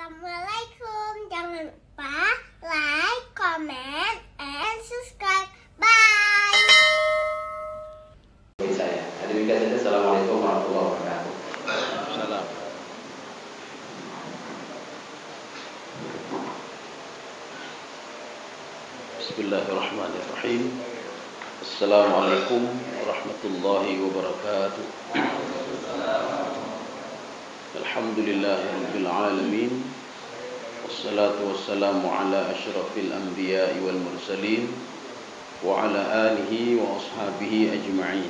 Assalamualaikum. Jangan lupa like, comment, and subscribe. Bye. Saya. Demikian saja. Assalamualaikum warahmatullahi wabarakatuh. Salam. Bismillahirrahmanirrahim. Assalamualaikum warahmatullahi wabarakatuh. Alhamdulillahirabbil alamin. Wassalatu wassalamu ala asyrafil anbiya'i wal mursalin wa ala alihi wa ashabihi ajma'in.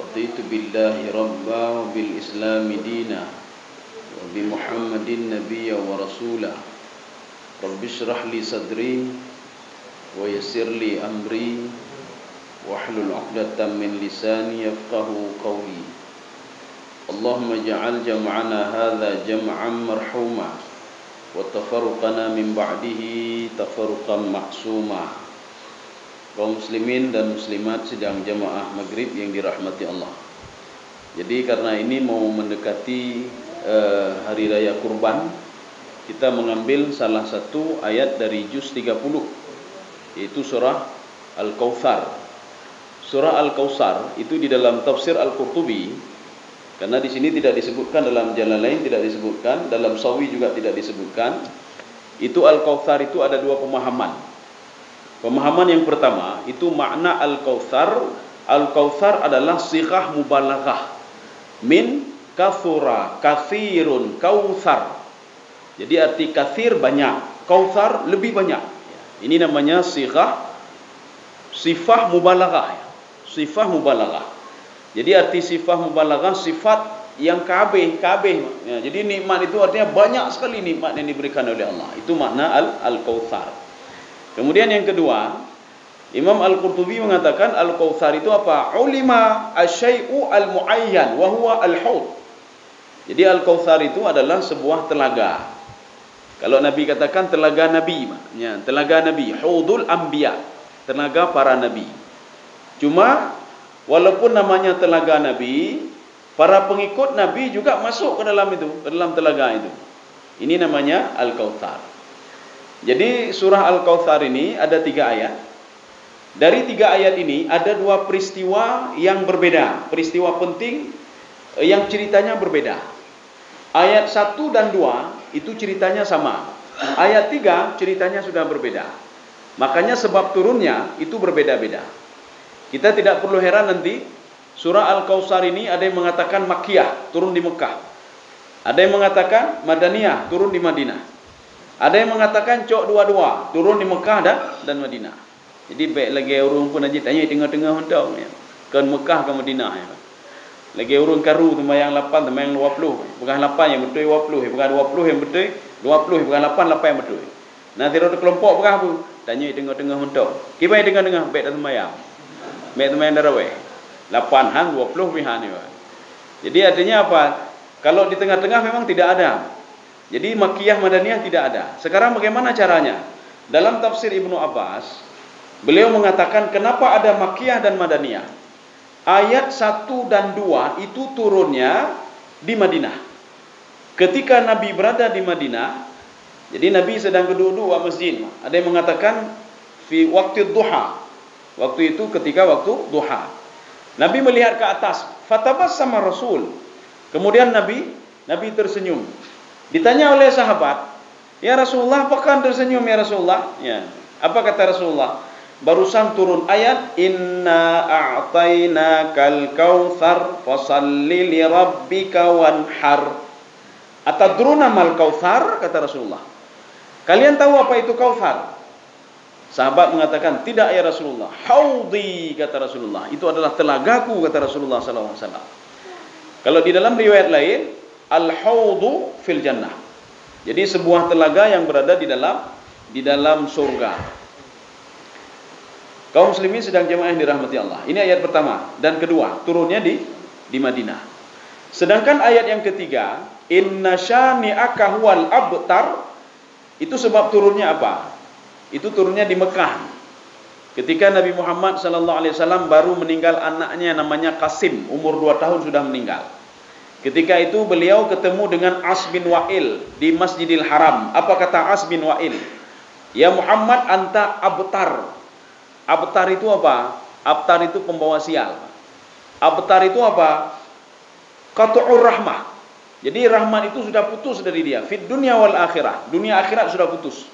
Raditu billahi rabba wa bil islami dina wa bi muhammadin nabiyya wa rasula. Rabbi shrah li sadri wa yassir li amri wahlul 'uqdatam min lisani yafqahu qawli. Allahumma ja'al jam'ana hadza jam'an marhuma wa tafarruqana min ba'dihi tafarruqan ma'suma. Kaum muslimin dan muslimat sidang jamaah maghrib yang dirahmati Allah. Jadi karena ini mau mendekati hari raya kurban, kita mengambil salah satu ayat dari juz 30, yaitu surah Al-Kautsar. Surah Al-Kautsar itu di dalam tafsir Al-Qurtubi, karena di sini tidak disebutkan, dalam Jalalain tidak disebutkan, dalam Sawi juga tidak disebutkan. Itu Al-Kautsar itu ada dua pemahaman. Pemahaman yang pertama, itu makna Al-Kautsar. Al-Kautsar adalah sighah mubalaghah. Min kathura, kathirun, kautsar. Jadi arti kathir banyak, kautsar lebih banyak. Ini namanya sighah, sifah mubalaghah. Sifah mubalaghah. Jadi arti sifah mubalaghah, sifat yang kabeh. Ya, jadi nikmat itu artinya banyak sekali nikmat yang diberikan oleh Allah. Itu makna Al-Kautsar. Kemudian yang kedua, Imam Al-Qurtubi mengatakan Al-Kautsar itu apa? Ulima asyai'u al-muayyan wa huwa al-haud. Jadi Al-Kautsar itu adalah sebuah telaga. Kalau Nabi katakan telaga Nabi, maknanya telaga Nabi, haudul anbiya, telaga para nabi. Cuma walaupun namanya telaga Nabi, para pengikut Nabi juga masuk ke dalam itu, ke dalam telaga itu. Ini namanya Al-Kautsar. Jadi surah Al-Kautsar ini ada 3 ayat. Dari 3 ayat ini ada 2 peristiwa yang berbeda, peristiwa penting yang ceritanya berbeda. Ayat 1 dan 2 itu ceritanya sama. Ayat 3 ceritanya sudah berbeda. Makanya sebab turunnya itu berbeda-beda. Kita tidak perlu heran nanti surah Al-Kautsar ini ada yang mengatakan Makkiyah, turun di Mekah. Ada yang mengatakan Madaniyah, turun di Madinah. Ada yang mengatakan cok dua-dua, turun di Mekah dan Madinah. Jadi baik lagi urung pun aja tanya tengah-tengah hendak ya. Ke Mekah ke Madinah ya. Lagi urung karu tembayang 8 tembayang 20. Bukan 8 yang betul 20, bukan 20 yang betul 20, bukan 8 yang betul. Nanti ada kelompok bukan apa? Tanya tengah-tengah hendak. Kibai tengah-tengah baik dah tembayang. Baik tembayang darawih. 8 hang 20 bihan ya. Jadi artinya apa? Kalau di tengah-tengah memang tidak ada. Jadi Makkiyah Madaniyah tidak ada. Sekarang bagaimana caranya? Dalam tafsir Ibnu Abbas, beliau mengatakan kenapa ada Makkiyah dan Madaniyah. Ayat 1 dan 2 itu turunnya di Madinah. Ketika Nabi berada di Madinah, jadi Nabi sedang duduk di masjid. Ada yang mengatakan fi waktu duha. Waktu itu ketika waktu duha. Nabi melihat ke atas, fatabassama Rasul. Kemudian Nabi tersenyum. Ditanya oleh sahabat, "Ya Rasulullah, apakah tersenyum ya Rasulullah?" Ya. Apa kata Rasulullah? Barusan turun ayat inna a'tainakal kautsar fasalli li rabbika wanhar. Atadruna mal kautsar? Kata Rasulullah. Kalian tahu apa itu kautsar? Sahabat mengatakan, tidak ya Rasulullah. Haudi, kata Rasulullah. Itu adalah telagaku, kata Rasulullah SAW. Kalau di dalam riwayat lain, al-haudu fil jannah. Jadi sebuah telaga yang berada di dalam surga. Kaum muslimin sedang jemaah yang dirahmati Allah. Ini ayat pertama dan kedua, turunnya di Madinah. Sedangkan ayat yang ketiga, inna syani'aka huwal abtar, itu sebab turunnya apa? Itu turunnya di Mekah. Ketika Nabi Muhammad SAW baru meninggal anaknya namanya Qasim, umur 2 tahun sudah meninggal. Ketika itu beliau ketemu dengan As bin Wa'il di Masjidil Haram. Apa kata As bin Wa'il? Ya Muhammad, anta abtar. Abtar itu apa? Abtar itu pembawa sial. Abtar itu apa? Qatu'ur rahmah. Jadi rahmat itu sudah putus dari dia. Fid dunya wal akhirah. Dunia akhirat sudah putus.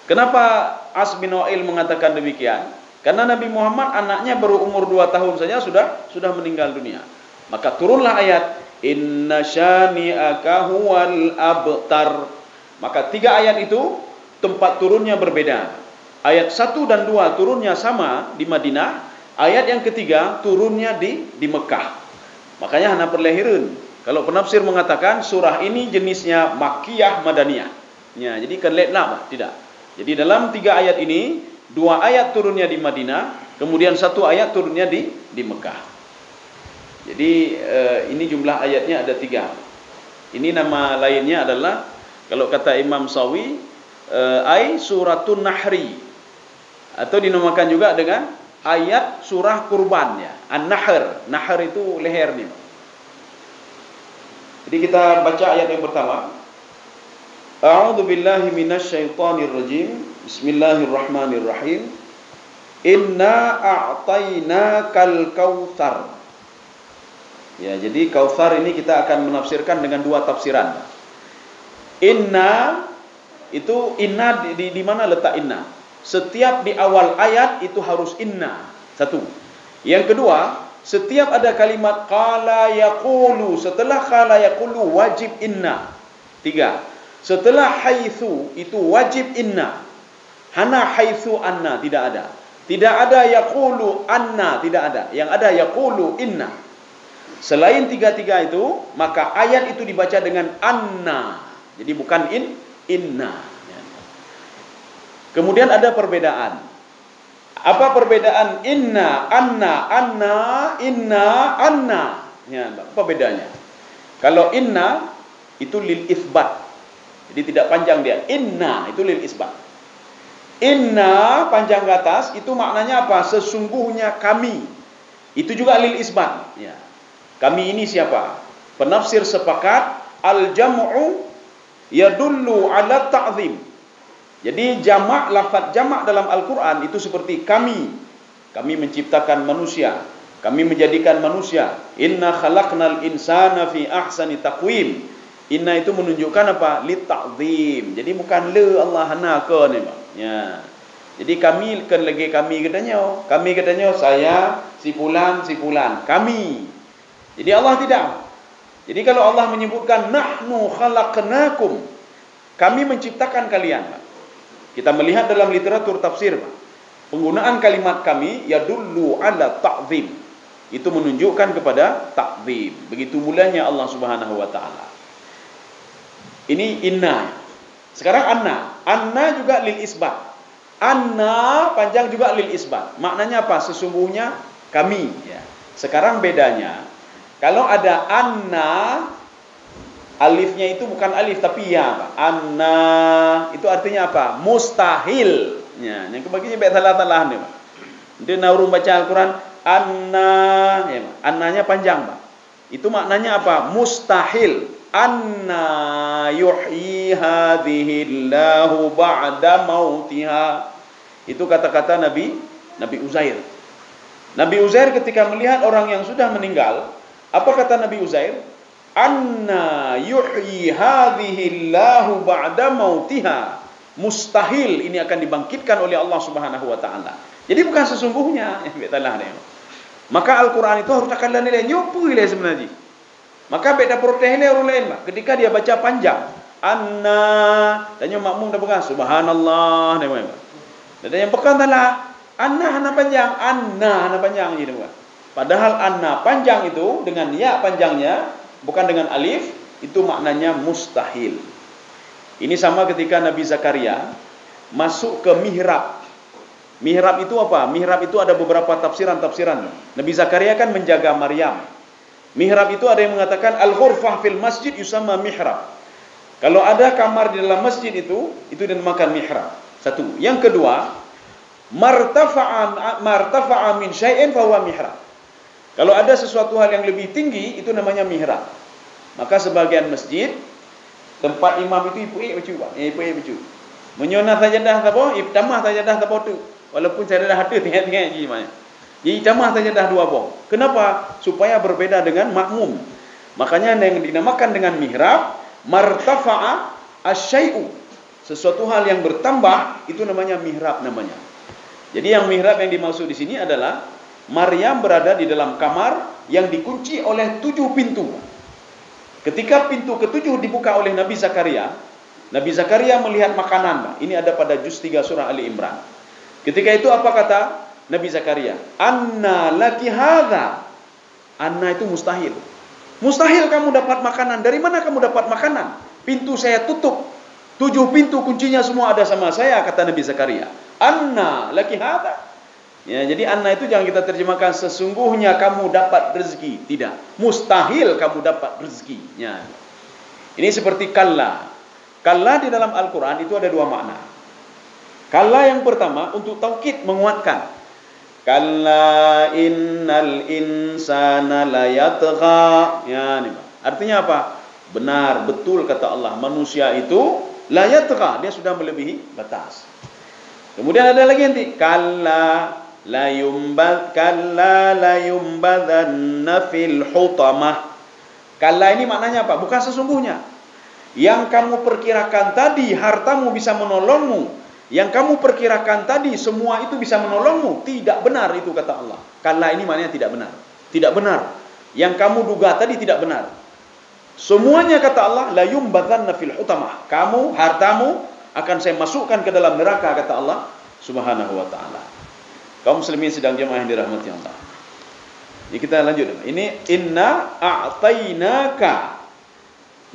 Kenapa As bin Wa'il mengatakan demikian? Karena Nabi Muhammad anaknya baru umur 2 tahun saja sudah meninggal dunia. Maka turunlah ayat Inna syani'aka huwal abtar. Maka 3 ayat itu tempat turunnya berbeda. Ayat 1 dan 2 turunnya sama di Madinah. Ayat yang ketiga turunnya di Mekah. Makanya hana perlehiran. Kalau penafsir mengatakan surah ini jenisnya Makkiyah Madaniyah. Ya, jadi keletlah tidak. Jadi dalam 3 ayat ini 2 ayat turunnya di Madinah, kemudian 1 ayat turunnya di Mekah. Jadi ini jumlah ayatnya ada 3. Ini nama lainnya adalah kalau kata Imam Sawi suratun Nahri, atau dinamakan juga dengan ayat surah kurban ya. An-Nahr. Nahr itu leher nih. Jadi kita baca ayat yang pertama. A'udzu billahi minasyaitonir rajim. Bismillahirrahmanirrahim. Inna a'tainakal kautsar. Ya, jadi kautsar ini kita akan menafsirkan dengan 2 tafsiran. Inna itu di mana letak inna? Setiap di awal ayat itu harus inna. 1. Yang kedua, setiap ada kalimat qala yaqulu, setelah qala yaqulu wajib inna. 3. Setelah haitsu itu wajib inna. Hana haitsu anna tidak ada. Tidak ada yaqulu anna, tidak ada. Yang ada yaqulu inna. Selain 3 itu, maka ayat itu dibaca dengan anna. Jadi bukan inna. Kemudian ada perbedaan. Apa perbedaan inna, inna, anna? Ya, apa bedanya? Kalau inna itu lil isbat. Jadi tidak panjang dia. Inna itu lil isbat. Inna panjang ke atas itu maknanya apa? Sesungguhnya kami. Itu juga lil isbat. Ya. Kami ini siapa? Penafsir sepakat al-jam'u yadullu ala ta'zim. Jadi jamak, lafaz jamak dalam Al-Quran itu seperti kami. Kami menciptakan manusia. Kami menjadikan manusia. Inna khalaqnal insana fi ahsani taqwim. Inna itu menunjukkan apa? Li ta'zim. Jadi bukan le Allah hana ke ni. Ya. Jadi kami kan lagi kami katanya. Kami katanya saya si fulan. Kami. Jadi Allah tidak. Jadi kalau Allah menyebutkan nahnu khalaqnakum, kami menciptakan kalian. Kita melihat dalam literatur tafsir, penggunaan kalimat kami yadullu ala ta'zim. Itu menunjukkan kepada ta'zim. Begitu mulianya Allah Subhanahu wa taala. Ini inna. Sekarang anna. Anna juga lil isbat. Anna panjang juga lil isbat. Maknanya apa? Sesungguhnya kami, ya. Sekarang bedanya, kalau ada anna, alifnya itu bukan alif tapi ya. Anna itu artinya apa? Mustahil. Ya, yang kebagiannya baik salah-salah nih, Pak. Dia naurung baca Al-Quran anna, ya, Pak. Annanya panjang, Pak. Itu maknanya apa? Mustahil. Anna yuhyi hadhillahu ba'da mautiha. Itu kata-kata Nabi Uzair. Nabi Uzair ketika melihat orang yang sudah meninggal, apa kata Nabi Uzair? Anna yuhyi hadhillahu ba'da mautiha. Mustahil ini akan dibangkitkan oleh Allah Subhanahu wa taala. Jadi bukan sesungguhnya. Maka Al-Quran itu harus akan nilai nyopu nilai sebenarnya. Maka beda protes orang lain, Pak. Ketika dia baca panjang, anna, tanya makmum dah pegang subhanallah, dan yang pegang adalah anna hana panjang gitu, Pak. Padahal anna panjang itu dengan ya panjangnya, bukan dengan alif, itu maknanya mustahil. Ini sama ketika Nabi Zakaria masuk ke mihrab. Mihrab itu apa? Mihrab itu ada beberapa tafsiran. Nabi Zakaria kan menjaga Maryam. Mihrab itu ada yang mengatakan al-ghurfah fil masjid yusamma mihrab. Kalau ada kamar di dalam masjid itu dinamakan mihrab. 1. Yang kedua, martafa'a min syai'in fa huwa mihrab. Kalau ada sesuatu hal yang lebih tinggi, itu namanya mihrab. Maka sebagian masjid tempat imam itu ipu-ik bacu, Pak. Ipu-ik bacu. Menyonah sajadah apa? Tamah sajadah apa tu? Walaupun sajadah ada tinggal-tinggal je mana. Jadi tamah sajadah dua boh. Kenapa? Supaya berbeda dengan makmum. Makanya yang dinamakan dengan mihrab, martafa'a asyai'u. Sesuatu hal yang bertambah itu namanya mihrab namanya. Jadi yang mihrab yang dimaksud di sini adalah Maryam berada di dalam kamar yang dikunci oleh 7 pintu. Ketika pintu ke-7 dibuka oleh Nabi Zakaria melihat makanan. Ini ada pada juz 3 surah Ali Imran. Ketika itu apa kata Nabi Zakaria? Anna laki hadza. Anna itu mustahil. Mustahil kamu dapat makanan. Dari mana kamu dapat makanan? Pintu saya tutup. 7 pintu kuncinya semua ada sama saya, kata Nabi Zakaria. Anna laki hadza. Ya, jadi anna itu jangan kita terjemahkan sesungguhnya kamu dapat rezeki. Tidak. Mustahil kamu dapat rezeki. Ya. Ini seperti kalla. Kalla di dalam Al-Quran itu ada 2 makna. Kalla yang pertama untuk taukid, menguatkan. Kalla innal insana layatgha. Ya, ini. Artinya apa? Benar, betul kata Allah. Manusia itu layatgha, dia sudah melebihi batas. Kemudian ada lagi nanti kalla layumbadanna fil hutamah. Kalla ini maknanya apa? Bukan sesungguhnya. Yang kamu perkirakan tadi hartamu bisa menolongmu, yang kamu perkirakan tadi semua itu bisa menolongmu, tidak benar itu kata Allah. Kalla ini maknanya tidak benar. Tidak benar. Yang kamu duga tadi tidak benar. Semuanya kata Allah layumbadanna fil hutamah. Kamu, hartamu akan saya masukkan ke dalam neraka kata Allah Subhanahu wa taala. Kaum muslimin sedang jemaah yang dirahmati Allah. Jadi kita lanjut. Ini inna a'tainaka.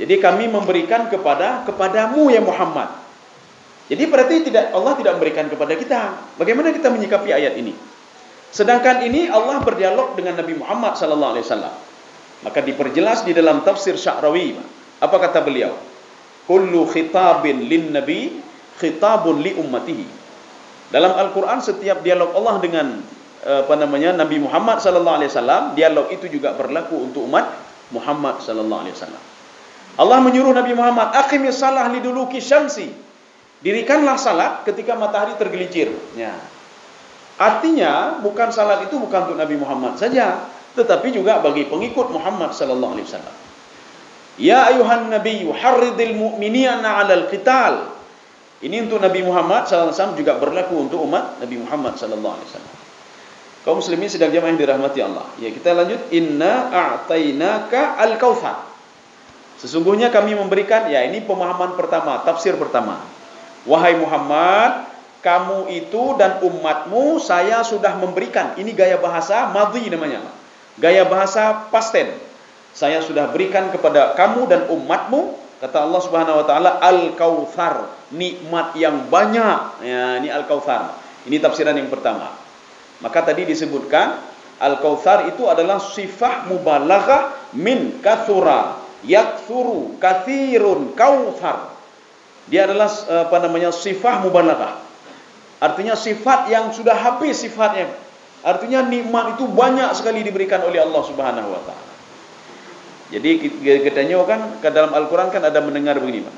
Jadi kami memberikan kepadamu ya Muhammad. Jadi berarti Allah tidak memberikan kepada kita. Bagaimana kita menyikapi ayat ini? Sedangkan ini Allah berdialog dengan Nabi Muhammad sallallahu alaihi wasallam. Maka diperjelas di dalam tafsir Sya'rawi. Apa kata beliau? Kullu khitabin lin nabi khitabun li ummatihi. Dalam Al-Quran setiap dialog Allah dengan Nabi Muhammad sallallahu alaihi wasallam, dialog itu juga berlaku untuk umat Muhammad sallallahu alaihi wasallam. Allah menyuruh Nabi Muhammad, aqimis shalah liduluki syamsi. Dirikanlah salat ketika matahari tergelincir. Ya. Artinya bukan salat itu bukan untuk Nabi Muhammad saja, tetapi juga bagi pengikut Muhammad sallallahu alaihi wasallam. Ya ayuhan nabiyyu harridil mu'minina 'alal qital. Ini untuk Nabi Muhammad SAW juga berlaku untuk umat Nabi Muhammad SAW. Kaum muslimin sedang jemaah yang dirahmati Allah. Ya, kita lanjut. Inna a'tainaka al-kautsar. Sesungguhnya kami memberikan, ya ini pemahaman pertama, tafsir pertama. Wahai Muhammad, kamu itu dan umatmu saya sudah memberikan. Ini gaya bahasa madhi namanya. Gaya bahasa past tense. Saya sudah berikan kepada kamu dan umatmu. Kata Allah Subhanahu wa taala al-kautsar, nikmat yang banyak. Ya, ini al-kautsar. Ini tafsiran yang pertama. Maka tadi disebutkan al-kautsar itu adalah sifat mubalaghah min katsura, yaktsuru, katsirun, kautsar. Dia adalah sifat mubalaghah. Artinya sifat yang sudah habis sifatnya. Artinya nikmat itu banyak sekali diberikan oleh Allah Subhanahu wa taala. Jadi katanya kan ke dalam Al-Quran kan ada mendengar begini, Pak.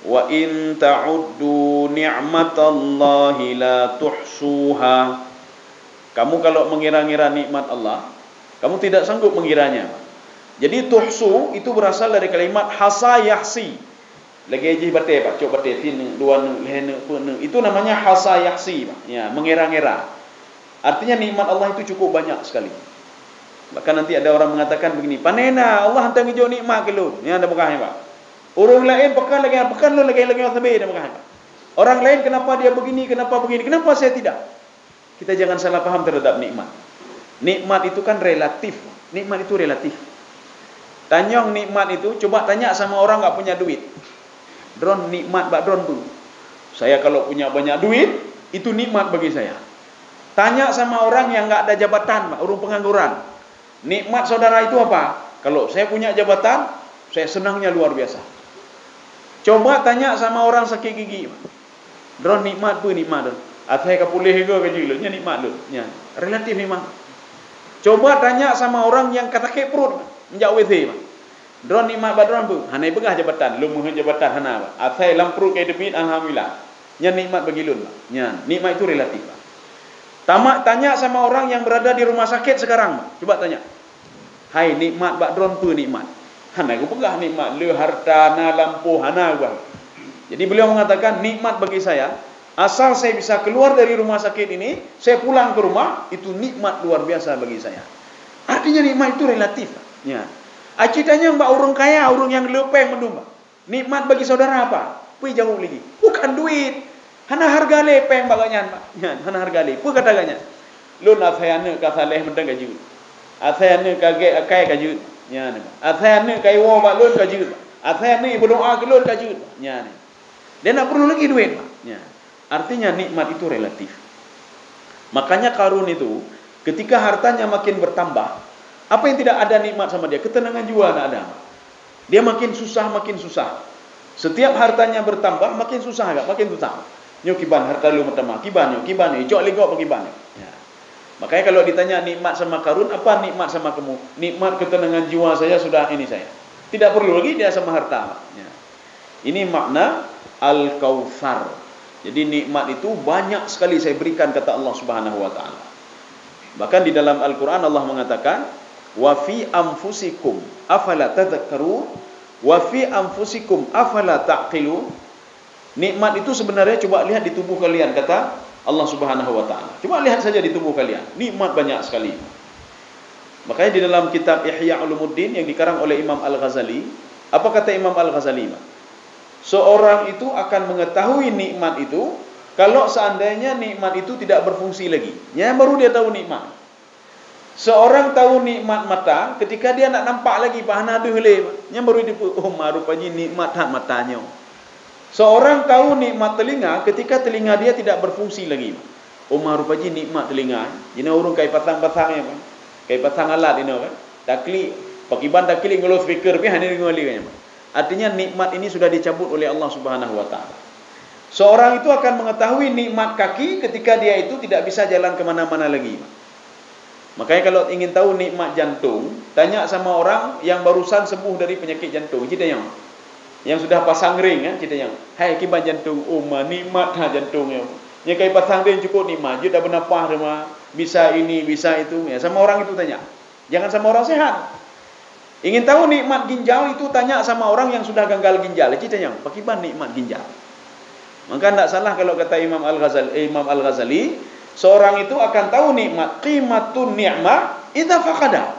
Wa in ta'uddu ni'matallahi la tuhsuha. Kamu kalau mengira-ngira nikmat Allah, kamu tidak sanggup mengiranya. Jadi tuhsu itu berasal dari kalimat hasa yahsi. Lagi aja batai, Pak. Coba batai tin dua itu namanya hasa yahsi, Pak. Ya, mengira-ngira. Artinya nikmat Allah itu cukup banyak sekali. Bahkan nanti ada orang mengatakan begini, panena Allah hantar hijau nikmat ke lu. Ini ada bekahnya, Pak. Orang lain pekan lagi sampai ada bekahnya, Pak. Orang lain kenapa dia begini, kenapa saya tidak? Kita jangan salah paham terhadap nikmat. Nikmat itu kan relatif. Nikmat itu relatif. Tanyong nikmat itu, coba tanya sama orang enggak punya duit. Dron nikmat Pak Dron tuh. Saya kalau punya banyak duit, itu nikmat bagi saya. Tanya sama orang yang enggak ada jabatan, Pak, orang pengangguran. Nikmat saudara itu apa? Kalau saya punya jabatan, saya senangnya luar biasa. Coba tanya sama orang sakit gigi. Dron nikmat tu nikmat tu. Atai kapulih ke kecilnya nikmat tu. Ya, relatif memang. Coba tanya sama orang yang kata ke perut, menjak WC. Dron nikmat ba dron bu. Hanai begah jabatan, lu mohon jabatan hana ba. Athai lampru kai debit alhamdulillah. Nya nikmat bagi lun ba. Nya, nikmat itu relatif ba. Tamak tanya sama orang yang berada di rumah sakit sekarang ba. Coba tanya. Hai nikmat ba dron pu nikmat. Hanai ku begah nikmat lu harta na lampu hana ba. Jadi beliau mengatakan nikmat bagi saya asal saya bisa keluar dari rumah sakit ini, saya pulang ke rumah, itu nikmat luar biasa bagi saya. Artinya nikmat itu relatif. Ya. Ceritanya mbak orang kaya, orang yang lepeng mendum. Nikmat bagi saudara apa? Pui jauh lagi. Bukan duit. Hana harga lepeng baganya, mbak. Ya, hana harga lepeng. Pui katakannya. Lu nathayane kasaleh mendeng kaju. Athayane kage akai kaju. Ya, athayane kai wo mbak lun kaju. Athayane berdoa ke lun kaju. Ya. Dia nak perlu lagi duit, mbak. Ya. Artinya nikmat itu relatif. Makanya Qarun itu ketika hartanya makin bertambah, apa yang tidak ada nikmat sama dia? Ketenangan jiwa tidak ada. Dia makin susah, makin susah. Setiap hartanya bertambah, makin susah agak, makin susah. Nyokiban harta lu bertambah, kiban, jok legok kiban. Ya. Makanya kalau ditanya nikmat sama Qarun, apa nikmat sama kamu? Nikmat ketenangan jiwa saya sudah ini saya. Tidak perlu lagi dia sama harta. Ya. Ini makna Al-Kautsar. Jadi nikmat itu banyak sekali saya berikan kata Allah Subhanahu wa taala. Bahkan di dalam Al-Qur'an Allah mengatakan, "Wa fi anfusikum afala tadhakkarun? Wa fi anfusikum afala taqilun?" Nikmat itu sebenarnya coba lihat di tubuh kalian kata Allah Subhanahu wa taala. Coba lihat saja di tubuh kalian. Nikmat banyak sekali. Makanya di dalam kitab Ihya Ulumuddin yang dikarang oleh Imam Al-Ghazali, apa kata Imam Al-Ghazali? Seorang itu akan mengetahui nikmat itu kalau seandainya nikmat itu tidak berfungsi lagi. Ya, baru dia tahu nikmat. Seorang tahu nikmat mata ketika dia nak nampak lagi bahana aduh le. Yang baru dia oh rupanya nikmat hak matanya. Seorang tahu nikmat telinga ketika telinga dia tidak berfungsi lagi. Oh rupanya nikmat telinga. Ini urung kai patang-patangnya, Pak. Kai patang alat ini kan. Takli pakiban takli ngelo speaker pi hani ngoli kan. Artinya nikmat ini sudah dicabut oleh Allah Subhanahu wa taala. Seorang itu akan mengetahui nikmat kaki ketika dia itu tidak bisa jalan kemana-mana lagi. Makanya kalau ingin tahu nikmat jantung, tanya sama orang yang barusan sembuh dari penyakit jantung. Kita yang sudah pasang ring kan, kita yang, hai kiban jantung, nikmat jantungnya. Yang kai pasang ring cukup nikmat, dia dah bernafas rumah, bisa ini, bisa itu. Ya, sama orang itu tanya. Jangan sama orang sehat. Ingin tahu nikmat ginjal itu tanya sama orang yang sudah gagal ginjal. Kita yang pakiban nikmat ginjal. Maka tidak salah kalau kata Imam Al-Ghazali, seorang itu akan tahu nikmat qimatun ni'mah idza faqada.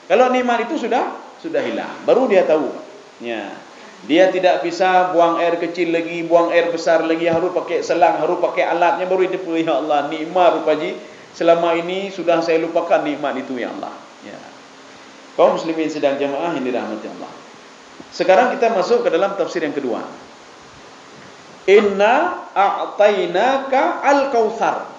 Kalau nikmat itu sudah hilang, baru dia tahu. Ya. Dia tidak bisa buang air kecil lagi, buang air besar lagi, harus pakai selang, harus pakai alatnya, baru dia tahu ya Allah, nikmat rupaji selama ini sudah saya lupakan nikmat itu ya Allah. Ya. Kaum muslimin sedang jamaah yang dirahmati Allah. Sekarang kita masuk ke dalam tafsir yang kedua. Inna a'tainaka al-kautsar.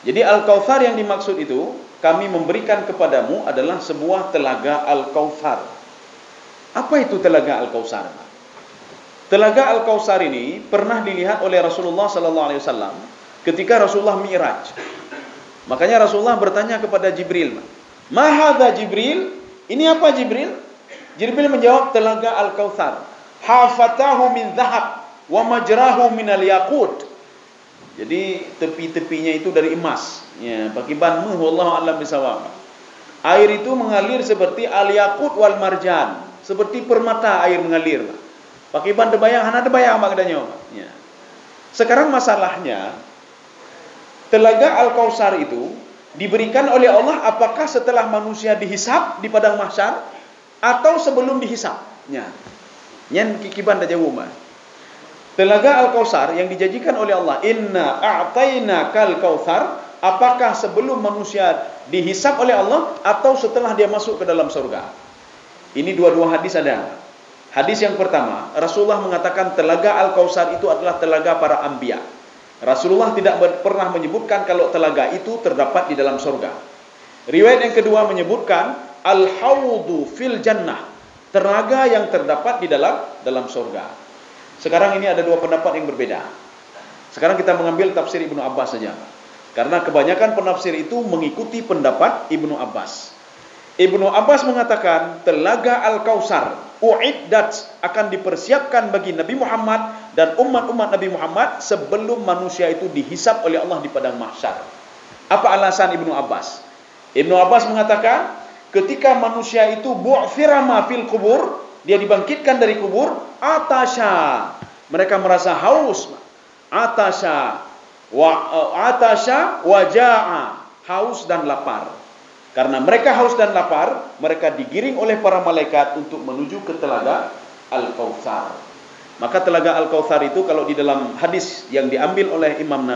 Jadi al-kautsar yang dimaksud itu, kami memberikan kepadamu adalah sebuah telaga al-kautsar. Apa itu telaga al-kautsar? Telaga al-kautsar ini pernah dilihat oleh Rasulullah sallallahu alaihi wasallam ketika Rasulullah Mi'raj. Makanya Rasulullah bertanya kepada Jibril, "Ma hadza Jibril? Ini apa Jibril?" Jibril menjawab, "Telaga Al-Kautsar. Hafatahu min dhahab wa majrahu min al-yaqut." Jadi tepi-tepinya itu dari emas. Ya, pakiban wallahu a'lam bisawab. Air itu mengalir seperti al-yaqut wal marjan, seperti permata air mengalir. Pakiban debayang hana debayang maknanya. Ya. Sekarang masalahnya telaga Al-Kautsar itu diberikan oleh Allah apakah setelah manusia dihisab di padang mahsyar atau sebelum dihisab? Ya. Nyen kikiban dah jawab. Telaga Al-Kautsar yang dijanjikan oleh Allah, "Inna a'tainakal kautsar," apakah sebelum manusia dihisab oleh Allah atau setelah dia masuk ke dalam surga? Ini dua-dua hadis ada. Hadis yang pertama, Rasulullah mengatakan telaga Al-Kautsar itu adalah telaga para anbiya. Rasulullah tidak pernah menyebutkan kalau telaga itu terdapat di dalam surga. Riwayat yang kedua menyebutkan al-haudu fil jannah, telaga yang terdapat di dalam surga. Sekarang ini ada dua pendapat yang berbeda. Sekarang kita mengambil tafsir Ibnu Abbas saja, karena kebanyakan penafsir itu mengikuti pendapat Ibnu Abbas. Ibnu Abbas mengatakan telaga Al-Kautsar uiddat akan dipersiapkan bagi Nabi Muhammad dan umat-umat Nabi Muhammad sebelum manusia itu dihisab oleh Allah di padang mahsyar. Apa alasan Ibnu Abbas? Ibnu Abbas mengatakan ketika manusia itu bu'thirama fil kubur, dia dibangkitkan dari kubur, atasha, mereka merasa haus, atasha wa ja'a, haus dan lapar. Karena mereka haus dan lapar, mereka digiring oleh para malaikat untuk menuju ke telaga Al-Kautsar. Maka telaga Al-Kautsar itu kalau di dalam hadis yang diambil oleh Imam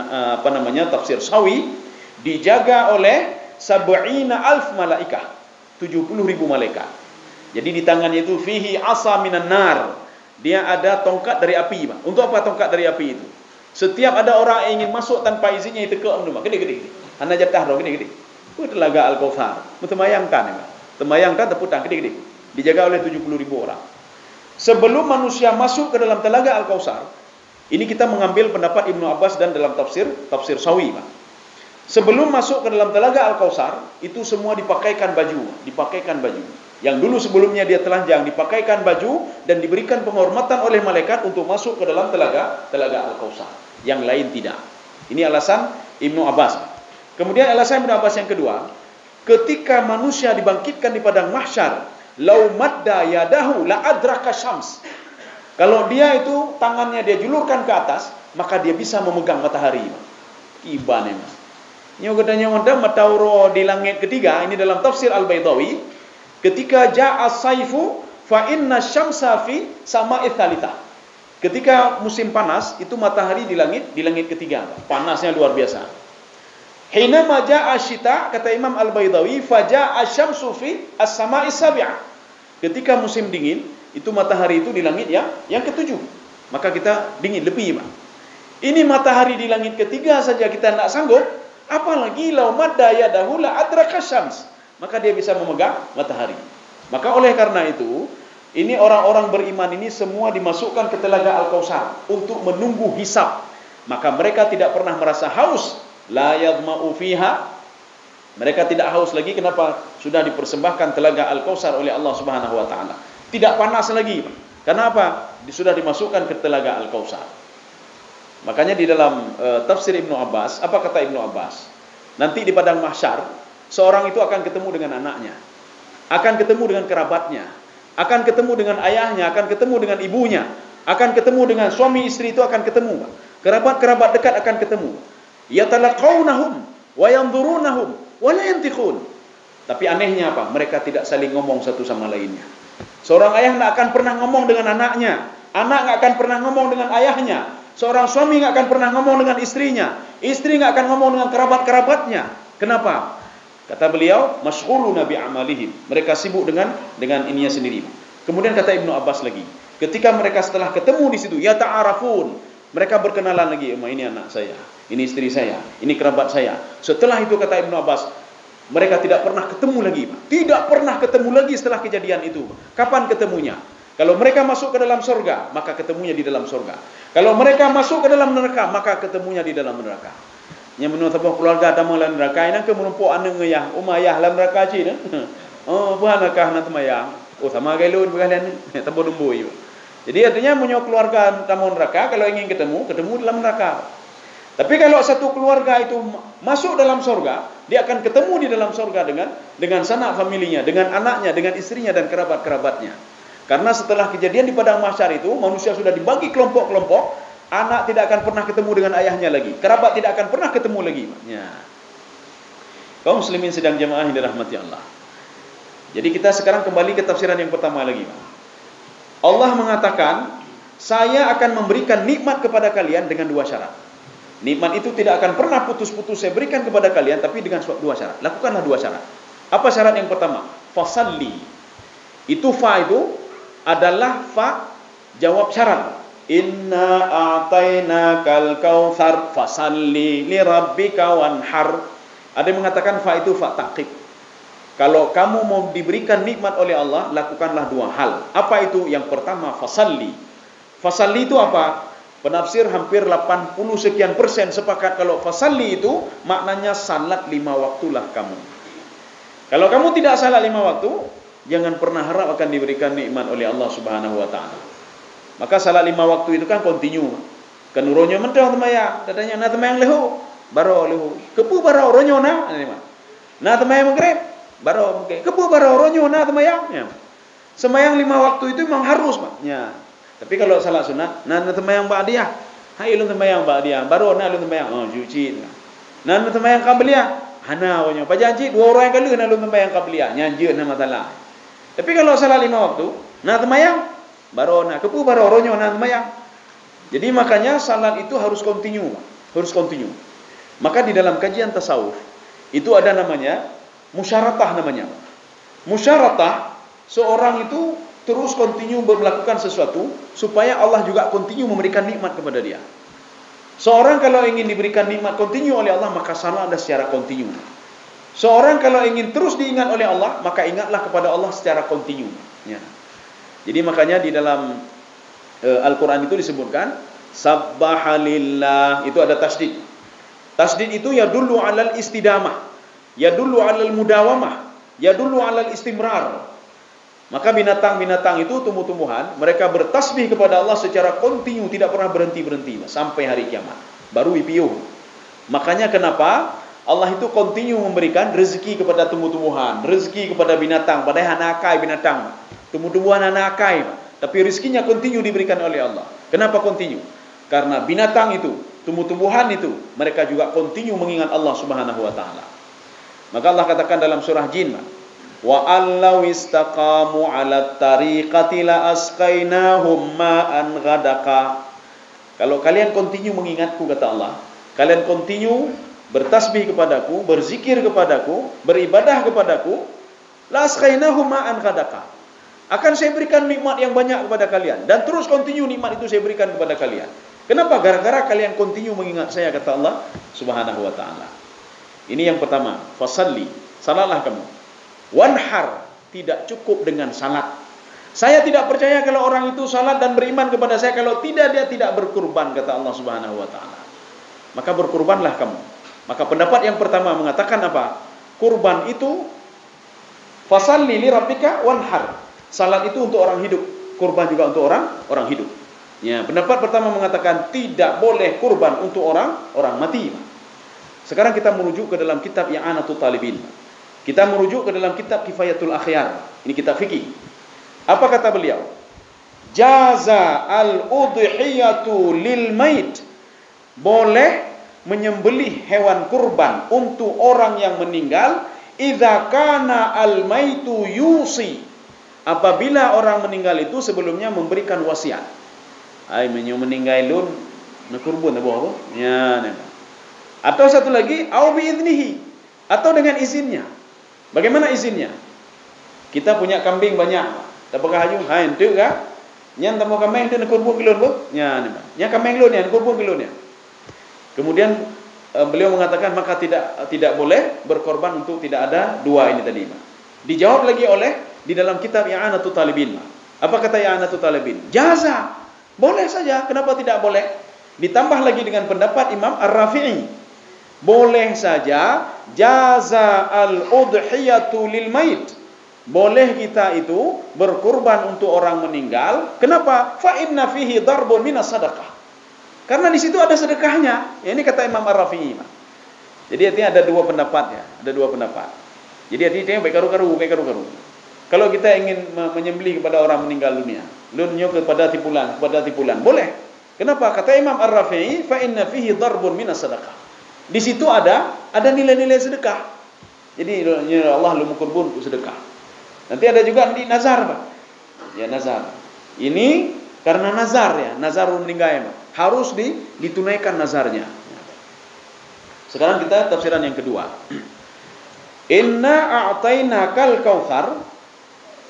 tafsir Sawi, dijaga oleh 70.000 malaikah, 70.000 malaikat. Jadi di tangannya itu fihi asa minan nar, dia ada tongkat dari api. Untuk apa tongkat dari api itu? Setiap ada orang yang ingin masuk tanpa izinnya itu ke rumah gede-gede. Hana jatah roh gede-gede. Telaga Al-Kautsar. Temayangkan ya. Temayangkan teputang gede-gede. Dijaga oleh 70.000 orang. Sebelum manusia masuk ke dalam telaga Al-Kautsar, ini kita mengambil pendapat Ibnu Abbas dan dalam tafsir Sawi. Sebelum masuk ke dalam telaga Al-Kautsar, itu semua dipakaikan baju. Yang dulu sebelumnya dia telanjang, dipakaikan baju dan diberikan penghormatan oleh malaikat untuk masuk ke dalam telaga Al-Kautsar. Yang lain tidak. Ini alasan Ibnu Abbas. Kemudian alasan Ibnu Abbas yang kedua, ketika manusia dibangkitkan di padang mahsyar, lau madda yadahu la adraka syams. Kalau dia itu tangannya dia julurkan ke atas, maka dia bisa memegang matahari. Ibane mas. Nyo katanya wonten matauro di langit ketiga, ini dalam tafsir Al-Baydawi, ketika ja'a saifu fa inna syamsa fi sama'its tsalitsah. Ketika musim panas, itu matahari di langit ketiga. Panasnya luar biasa. Hina maja asyita, kata Imam Al-Baydawi, faja asyamsu fi as-sama'is sabi'ah. Ketika musim dingin, itu matahari itu di langit yang ketujuh. Maka kita dingin lebih, Pak. Ini matahari di langit ketiga saja kita tidak sanggup, apalagi lau madda yadahu la adraka syams. Maka dia bisa memegang matahari. Maka oleh karena itu, ini orang-orang beriman ini semua dimasukkan ke telaga Al-Kautsar untuk menunggu hisab. Maka mereka tidak pernah merasa haus. La yadma'u fiha, mereka tidak haus lagi. Kenapa? Sudah dipersembahkan telaga Al-Kautsar oleh Allah Subhanahu wa taala. Tidak panas lagi. Kenapa? Sudah dimasukkan ke telaga Al-Kautsar. Makanya di dalam tafsir Ibnu Abbas, apa kata Ibnu Abbas? Nanti di padang mahsyar, seorang itu akan ketemu dengan anaknya, akan ketemu dengan kerabatnya, akan ketemu dengan ayahnya, akan ketemu dengan ibunya, akan ketemu dengan suami istri itu akan ketemu. Kerabat-kerabat dekat akan ketemu. Yatalaqawnahum wa yanzurunahum wa la yantiqun. Tapi anehnya apa? Mereka tidak saling ngomong satu sama lainnya. Seorang ayah tidak akan pernah ngomong dengan anaknya, anak tidak akan pernah ngomong dengan ayahnya, seorang suami tidak akan pernah ngomong dengan istrinya, istri tidak akan ngomong dengan kerabat-kerabatnya. Kenapa? Kata beliau, masyghuluna bi amalihim. Mereka sibuk dengan ininya sendiri. Kemudian kata Ibnu Abbas lagi, ketika mereka setelah ketemu di situ, ya ta'arafun, mereka berkenalan lagi, ini anak saya, ini istri saya, ini kerabat saya. Setelah itu kata Ibnu Abbas, mereka tidak pernah ketemu lagi. Tidak pernah ketemu lagi setelah kejadian itu. Kapan ketemunya? Kalau mereka masuk ke dalam surga, maka ketemunya di dalam surga. Kalau mereka masuk ke dalam neraka, maka ketemunya di dalam neraka. Yang menurut sebuah keluarga tamu dalam neraka, ini ke menumpuk anak ngeyah, umayah dalam neraka cina. Oh, bukan neraka nanti mayang. Oh, sama gailun berkalian ni, tabu dumbui. Jadi artinya punya keluarga tamu neraka, kalau ingin ketemu dalam neraka. Tapi kalau satu keluarga itu masuk dalam surga, dia akan ketemu di dalam surga dengan sanak familinya, dengan anaknya, dengan istrinya dan kerabat-kerabatnya. Karena setelah kejadian di padang mahsyar itu, manusia sudah dibagi kelompok-kelompok, anak tidak akan pernah ketemu dengan ayahnya lagi, kerabat tidak akan pernah ketemu lagi. Ya. Kaum muslimin sedang jamaah yang dirahmati Allah. Jadi kita sekarang kembali ke tafsiran yang pertama lagi. Allah mengatakan, saya akan memberikan nikmat kepada kalian dengan dua syarat. Nikmat itu tidak akan pernah putus-putus saya berikan kepada kalian, tapi dengan dua syarat. Lakukanlah dua syarat. Apa syarat yang pertama? Fasalli. Itu fa itu adalah fa jawab syarat. Inna a'tainakal kautsar fasalli li rabbika wanhar. Ada yang mengatakan fa itu fa ta'qib. Kalau kamu mau diberikan nikmat oleh Allah, lakukanlah dua hal. Apa itu? Yang pertama, fasalli. Fasalli itu apa? Penafsir hampir 80 sekian persen sepakat kalau fasalli itu maknanya salat 5 waktulah kamu. Kalau kamu tidak salat 5 waktu, jangan pernah harap akan diberikan nikmat oleh Allah Subhanahu wa taala. Maka salat 5 waktu itu kan continue. Kan uronyo mentah temayang, katanya na temayang lehu, baro lehu. Kepu baro uronyo na, na temayang maghrib, baro mungkin. Kepu baro uronyo na temayang. Ya. Semayang 5 waktu itu memang harus, Pak. Ya. Tapi kalau salat sunat, na temayang ba'diyah. Hai ulun temayang ba'diyah, baro na ulun temayang. Oh, juci. Na temayang qabliyah. Hana onyo. Pajanji 2 orang kali na ulun temayang qabliyah. Nyanjeun na masalah. Tapi kalau salat 5 waktu, na temayang baro na kepu baro uronyo na temayang. Jadi makanya salat itu harus continue, harus continue. Maka di dalam kajian tasawuf itu ada namanya musyaratah namanya. Musyaratah, seorang itu terus continue melakukan sesuatu supaya Allah juga continue memberikan nikmat kepada dia. Seorang kalau ingin diberikan nikmat continue oleh Allah, maka salat secara continue. Seorang kalau ingin terus diingat oleh Allah, maka ingatlah kepada Allah secara continue. Ya. Jadi makanya di dalam Al-Quran itu disebutkan sabbaha lillah, itu ada tasdid. Tasdid itu yadullu alal istidamah, yadullu alal mudawamah, yadullu alal istimrar. Maka binatang-binatang itu, tumbuh-tumbuhan, mereka bertasbih kepada Allah secara kontinu, tidak pernah berhenti-berhenti sampai hari kiamat. Baru ipiuh. Makanya kenapa Allah itu kontinu memberikan rezeki kepada tumbuh-tumbuhan, rezeki kepada binatang, padahal anakai binatang, tumbuh-tumbuhan anakai, tapi rezekinya kontinu diberikan oleh Allah. Kenapa kontinu? Karena binatang itu, tumbuh-tumbuhan itu, mereka juga kontinu mengingat Allah Subhanahu wa taala. Maka Allah katakan dalam surah Jin, wa allau istaqamu 'ala tariqati la asqainahum ma'an ghadaka. Kalau kalian kontinu mengingatku, kata Allah, kalian kontinu bertasbih kepadaku, berzikir kepadaku, beribadah kepadaku, la asqainahum ma'an ghadaka. Akan saya berikan nikmat yang banyak kepada kalian. Dan terus continue nikmat itu saya berikan kepada kalian. Kenapa? Gara-gara kalian continue mengingat saya, kata Allah Subhanahu wa ta'ala. Ini yang pertama. Fasalli, salatlah kamu. Wanhar, tidak cukup dengan salat. Saya tidak percaya kalau orang itu salat dan beriman kepada saya, kalau tidak dia tidak berkurban, kata Allah Subhanahu wa ta'ala. Maka berkurbanlah kamu. Maka pendapat yang pertama mengatakan apa? Kurban itu fasalli li rabbika wanhar. Salat itu untuk orang hidup, kurban juga untuk orang hidup. Ya, pendapat pertama mengatakan tidak boleh kurban untuk orang mati. Sekarang kita merujuk ke dalam kitab I'anatul Talibin. Kita merujuk ke dalam kitab Kifayatul Akhyar. Ini kitab fikih. Apa kata beliau? Jaza al-udhiyatu lil mait. Boleh menyembelih hewan kurban untuk orang yang meninggal idza kana al-maitu yusi. Apabila orang meninggal itu sebelumnya memberikan wasiat. Ai meninggal lun na kurban apa? Ya, nah. Atau satu lagi, au bi idnihi, atau dengan izinnya. Bagaimana izinnya? Kita punya kambing banyak. Tapakah haju? Ha ente ka? Nyan tamo kambing ente na kurban kilon bo? Ya, nah. Nya kambing lun ya, kurban kilon ya. Kemudian beliau mengatakan maka tidak boleh berkorban untuk tidak ada dua ini tadi. Dijawab lagi oleh di dalam kitab I'anatul Talibin. Apa kata I'anatul Talibin? Jaza, boleh saja. Kenapa tidak boleh? Ditambah lagi dengan pendapat Imam Ar-Rafi'i. Boleh saja. Jaza al-udhiyatu lil mait. Boleh kita itu berkurban untuk orang meninggal. Kenapa? Fa inna fihi darbun minas sadaqah. Karena di situ ada sedekahnya. Ya, ini kata Imam Ar-Rafi'i. Jadi artinya ada dua pendapat ya. Ada dua pendapat. Jadi artinya baik karu-karu. Kalau kita ingin menyembelih kepada orang meninggal dunia, lunyo kepada tipulan, boleh. Kenapa? Kata Imam Ar-Rafi'i, fa inna fihi darbun minas sadaqah. Di situ ada nilai-nilai sedekah. Jadi Allah lu mukurbun untuk sedekah. Nanti ada juga di nazar, Pak. Ya, nazar. Ini karena nazar ya, nazarul meninggal ya, harus ditunaikan nazarnya. Sekarang kita tafsiran yang kedua. Inna a'tainakal kautsar.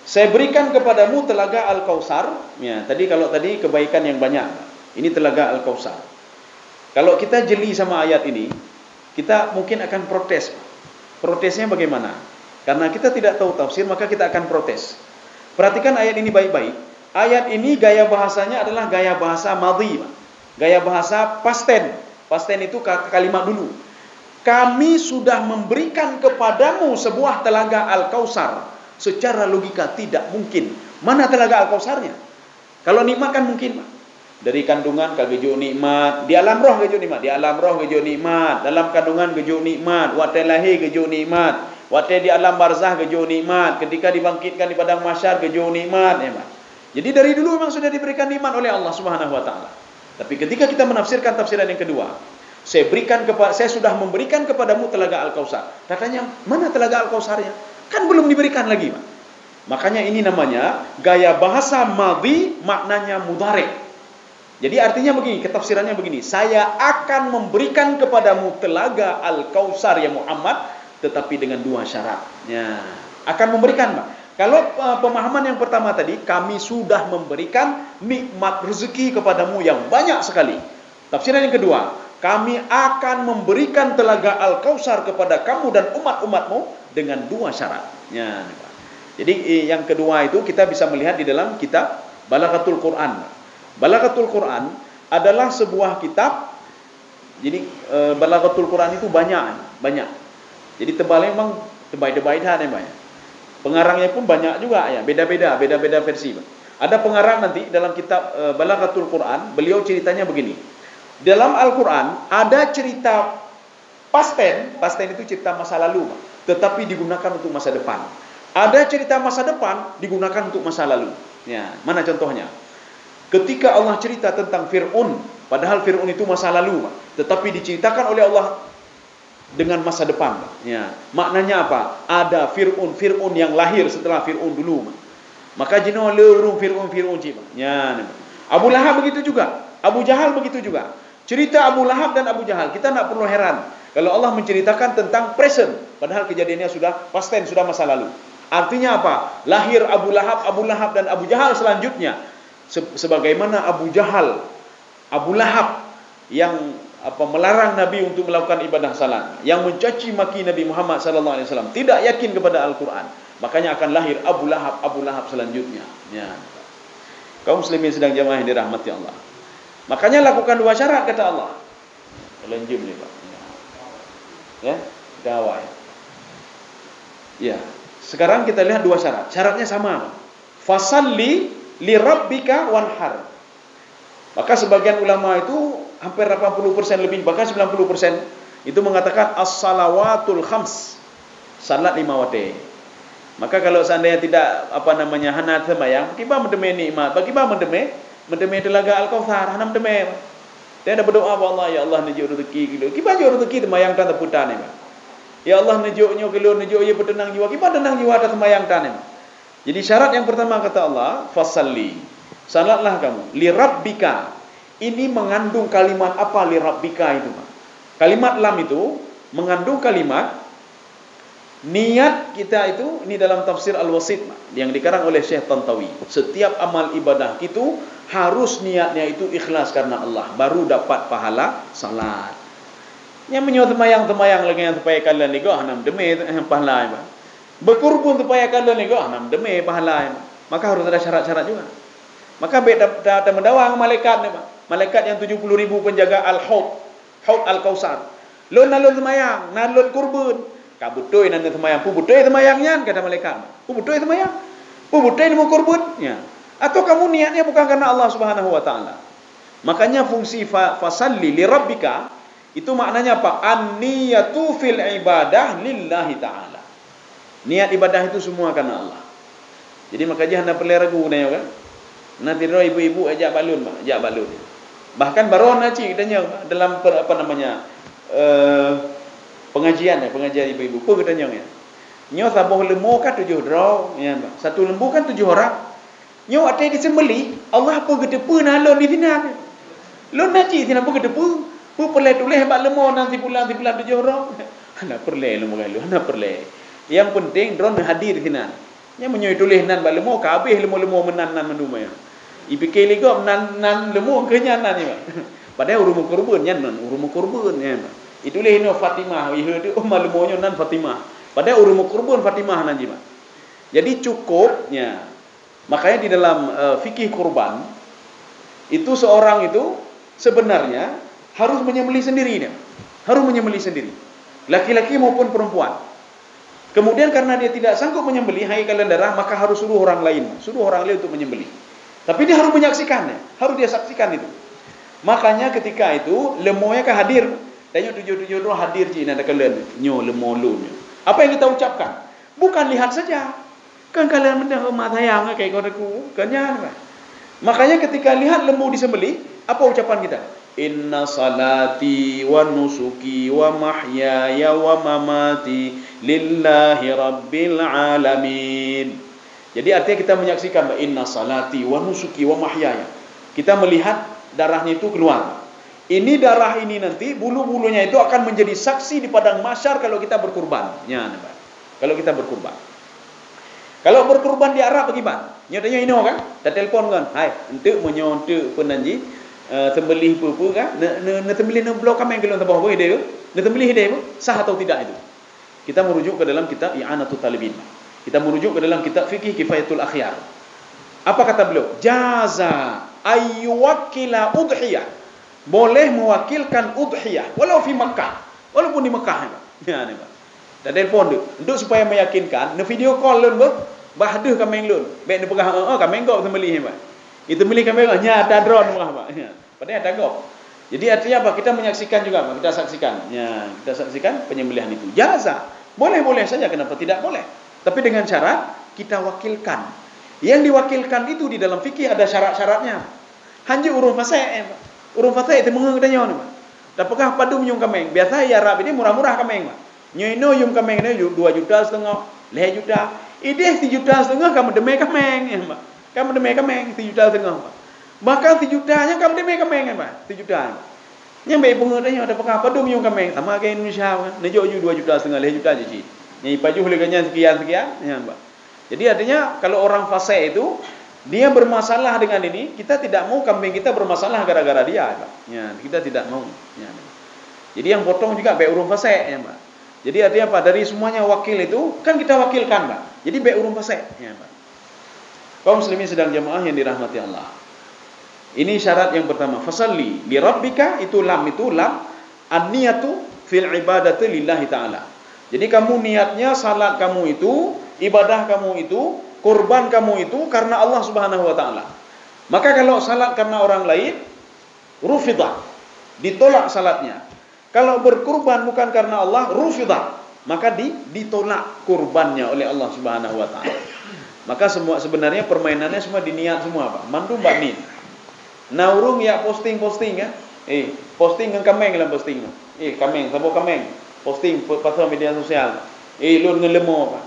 Saya berikan kepadamu telaga Al-Kautsar. Ya, tadi kebaikan yang banyak. Ini telaga Al-Kautsar. Kalau kita jeli sama ayat ini, kita mungkin akan protes. Protesnya bagaimana? Karena kita tidak tahu tafsir, maka kita akan protes. Perhatikan ayat ini baik-baik. Ayat ini gaya bahasanya adalah gaya bahasa madhi, gaya bahasa past tense. Past tense itu kalimat dulu. kami sudah memberikan kepadamu sebuah telaga Al-Kautsar. Secara logika tidak mungkin. Mana telaga Al-Kautsarnya? Kalau nikmat kan mungkin, Pak. Dari kandungan kegejuk nikmat, di alam roh kegejuk nikmat, di alam roh kegejuk nikmat, dalam kandungan kegejuk nikmat, waktu lahir kegejuk nikmat, waktu di alam barzah kegejuk nikmat, ketika dibangkitkan di padang mahsyar kegejuk nikmat, ya, Pak. Jadi dari dulu memang sudah diberikan nikmat oleh Allah Subhanahu wa taala. Tapi ketika kita menafsirkan tafsiran yang kedua, saya sudah memberikan kepadamu telaga Al-Kautsar. Katanya, mana telaga Al-Kautsarnya? Kan belum diberikan lagi, Pak. Makanya ini namanya gaya bahasa madhi, maknanya mudhari'. Jadi artinya begini, ketafsirannya begini, saya akan memberikan kepadamu telaga Al-Kautsar ya Muhammad, tetapi dengan dua syarat. Ya, akan memberikan, Pak. Kalau pemahaman yang pertama tadi, kami sudah memberikan nikmat rezeki kepadamu yang banyak sekali. Tafsiran yang kedua, kami akan memberikan telaga Al-Kautsar kepada kamu dan umat-umatmu dengan dua syarat. Ya, Pak. Jadi yang kedua itu kita bisa melihat di dalam kitab Balaghatul Quran. Balaghatul Quran adalah sebuah kitab. Jadi Balaghatul Quran itu banyak. Jadi tebalnya memang tebal-tebal dah banyak. Pengarangnya pun banyak juga ya, beda-beda versi. Ada pengarang nanti dalam kitab Balaghatul Quran, beliau ceritanya begini. Dalam Al-Quran ada cerita past tense itu cerita masa lalu, tetapi digunakan untuk masa depan. Ada cerita masa depan digunakan untuk masa lalu. Ya, mana contohnya? Ketika Allah cerita tentang Fir'aun, padahal Fir'aun itu masa lalu, tetapi diceritakan oleh Allah dengan masa depan. Ya, maknanya apa? Ada Fir'aun yang lahir setelah Fir'aun dulu. Maka jino lurung Fir'aun cik. Ya, Abu Lahab begitu juga, Abu Jahal begitu juga. Cerita Abu Lahab dan Abu Jahal, kita tak perlu heran kalau Allah menceritakan tentang present, padahal kejadiannya sudah past tense, sudah masa lalu. Artinya apa? Lahir Abu Lahab dan Abu Jahal selanjutnya. Sebagaimana Abu Lahab yang melarang Nabi untuk melakukan ibadah salat, yang mencaci maki Nabi Muhammad sallallahu alaihi wasallam, tidak yakin kepada Al-Quran, makanya akan lahir Abu Lahab selanjutnya. Ya. Kaum muslimin sedang jamaah yang dirahmati Allah. Makanya lakukan dua syarat kata Allah. Lanjut ni, Pak. Ya, gawai. Ya. Sekarang kita lihat dua syarat. Syaratnya sama. Fasalli li rabbika wanhar. Maka sebagian ulama itu hampir 80% lebih, bahkan 90% itu mengatakan as-salawatul khams, salat 5 waktu. Maka kalau seandainya tidak hanat sembahyang, kiba mendeme nikmat, bagi ba mendeme telaga Al-Kautsar, hanam mendeme. Dia ada berdoa Allah, ya Allah nejuk rezeki gitu. Kiba jo rezeki sembahyang tan teputan ni. Ya Allah nejuknya gelo nejuk ye bertenang jiwa, kiba tenang jiwa atas sembahyang tan ni. Jadi syarat yang pertama kata Allah, fasalli, salatlah kamu, li rabbika. Ini mengandung kalimat apa li rabbika itu, Pak? Kalimat lam itu mengandung kalimat niat kita itu. Ini dalam tafsir Al-Wasit yang dikarang oleh Syekh Tantawi. Setiap amal ibadah itu harus niatnya itu ikhlas karena Allah, baru dapat pahala salat. Yang menyuruh temayang lagi yang supaya kalian nego hanam demi pahala, Pak. Berkurbun supaya kalian nego hanam demi pahala. Maka harus ada syarat-syarat juga. Maka beda mendawang malaikat ni, Pak. Malaikat yang 70.000 penjaga Al-Haud Al-Kautsar. Lo nalun semayang, nalun kurbun. Kabutoi nan semayang, pu butoi semayangnya kata malaikat. Pu butoi semayang. Pu butoi mau kurbun, ya. Atau kamu niatnya bukan karena Allah Subhanahu wa taala. Makanya fungsi fasalli li rabbika itu maknanya apa? An-niyatu fil ibadah lillahi taala. Niat ibadah itu semua karena Allah. Jadi makanya hendak perlu ragu kan. Nanti ibu-ibu ajak balun, Pak, ajak balun. Bahkan baron aci katanya dalam pengajian ibu-ibu. Apa katanya ya? Nyo sabuh lembu kan 7 draw, ya, Pak. Satu lembu kan 7 orang. Nyo ate disembeli, Allah apa gedepu nalon di sini. Lon aci sini apa gedepu? Pu perle tulis bak lembu nanti pulang 7 orang. Hendak perle lembu galu, hendak perle. Yang penting drone hadir di sini. Nya menyoi tulis nan bak lembu kabeh lembu menan menduma ya. Ipikir ligo nan lemu kenyanan ni, Pak. Padahal urumu kurban nya nan urumu kurban ya, Pak. Itulah ini Fatimah, ieu tu lemunya nan Fatimah. Padahal urumu kurban Fatimah nan Pak. Jadi cukupnya. Makanya di dalam fikih kurban itu seorang itu sebenarnya harus menyembelih sendiri dia. Harus menyembelih sendiri. laki-laki maupun perempuan. Kemudian karena dia tidak sanggup menyembelih, hai kalian darah, maka harus suruh orang lain untuk menyembelih. Tapi dia harus menyaksikannya, harus dia saksikan itu. Makanya ketika itu lemonya kan hadir, tanya tujuh hadir cina ada kalian nyo lemo lu. Apa yang kita ucapkan? Bukan lihat saja. Kan kalian mendengar mata yang kayak kodeku, kan. Makanya ketika lihat lembu disembelih, apa ucapan kita? Inna salati wa nusuki wa mahyaya wa mamati lillahi rabbil alamin. Jadi artinya kita menyaksikan inna salati wa nusuki wa mahyaya. Kita melihat darahnya itu keluar. Ini darah ini nanti bulu-bulunya itu akan menjadi saksi di padang mahsyar kalau kita berkurban. Ya, kalau kita berkurban. Kalau berkurban di Arab bagaimana? Nyatanya ini kan? Dah telefon kan. Hai, untuk menyontek penanji sembelih pupu kan? Ne sembelih ne blok kami kelon tabah boleh dia. Ne sembelih dia sah atau tidak itu? Kita merujuk ke dalam kitab I'anatul Talibin. Kita merujuk ke dalam kitab Fiqh Kifayatul Akhyar. Apa kata beliau? Jaza ayyuwakkila udhiyah. Boleh mewakilkan udhiyah walau di Makkah, walaupun di Mekah. Ya ni, Pak. Dah telefon dia. Untuk supaya meyakinkan, ne video call lun bahduh kami lun. Baik ne pegah kami engkau sembelih, Pak. Itu milik kami nyata drone Pak. Ya. Padahal ada gop. Jadi artinya apa? Kita menyaksikan juga, Pak. Kita saksikan. Ya, kita saksikan penyembelihan itu. Jaza. Boleh-boleh saja, kenapa tidak boleh? Tapi dengan syarat kita wakilkan. Yang diwakilkan itu di dalam fikih ada syarat-syaratnya. Hanya uruf fasih, Pak. Uruf fasih itu mengenai Pak. Dapakah padu menyung kameng? Biasa ya Arab ini murah-murah kameng, Pak. Nyoino yung kameng ini 2,5 juta, 5 juta. Ide 3,5 juta kamu demai kameng, ya, Pak. Kamu demai kameng 3,5 juta, Pak. Bahkan 3 jutanya kamu demai kameng, Pak. 3 juta. Yang baik pengertiannya ada pakah padu menyung kameng sama kayak Indonesia kan. Nejo 2,5 juta, 5 juta je. Nyai paju harganya sekian-sekian, ya, Pak. Jadi artinya kalau orang fasih itu dia bermasalah dengan ini, kita tidak mau kambing kita bermasalah gara-gara dia, Pak. Ya, kita tidak mau. Ya. Jadi yang potong juga baik urung fasih, ya, Pak. Jadi artinya apa? Dari semuanya wakil itu kan kita wakilkan, Pak. Jadi baik urung fasih, ya, Pak. Kaum muslimin sedang jamaah yang dirahmati Allah. Ini syarat yang pertama. Fasalli li rabbika, itu lam an-niyatu fil ibadati lillahi ta'ala. Jadi kamu niatnya salat kamu itu, ibadah kamu itu, kurban kamu itu karena Allah Subhanahu wa taala. Maka kalau salat karena orang lain, rufidah, ditolak salatnya. Kalau berkurban bukan karena Allah, rufidah, maka ditolak kurbannya oleh Allah Subhanahu wa taala. Maka semua sebenarnya permainannya semua diniat semua, Pak. Mandu mbak nin. Naurung ya posting kan? Posting kan kameng dalam posting. Kameng, sabo kameng. Posting pasal media sosial. Lun ngelemo, Pak.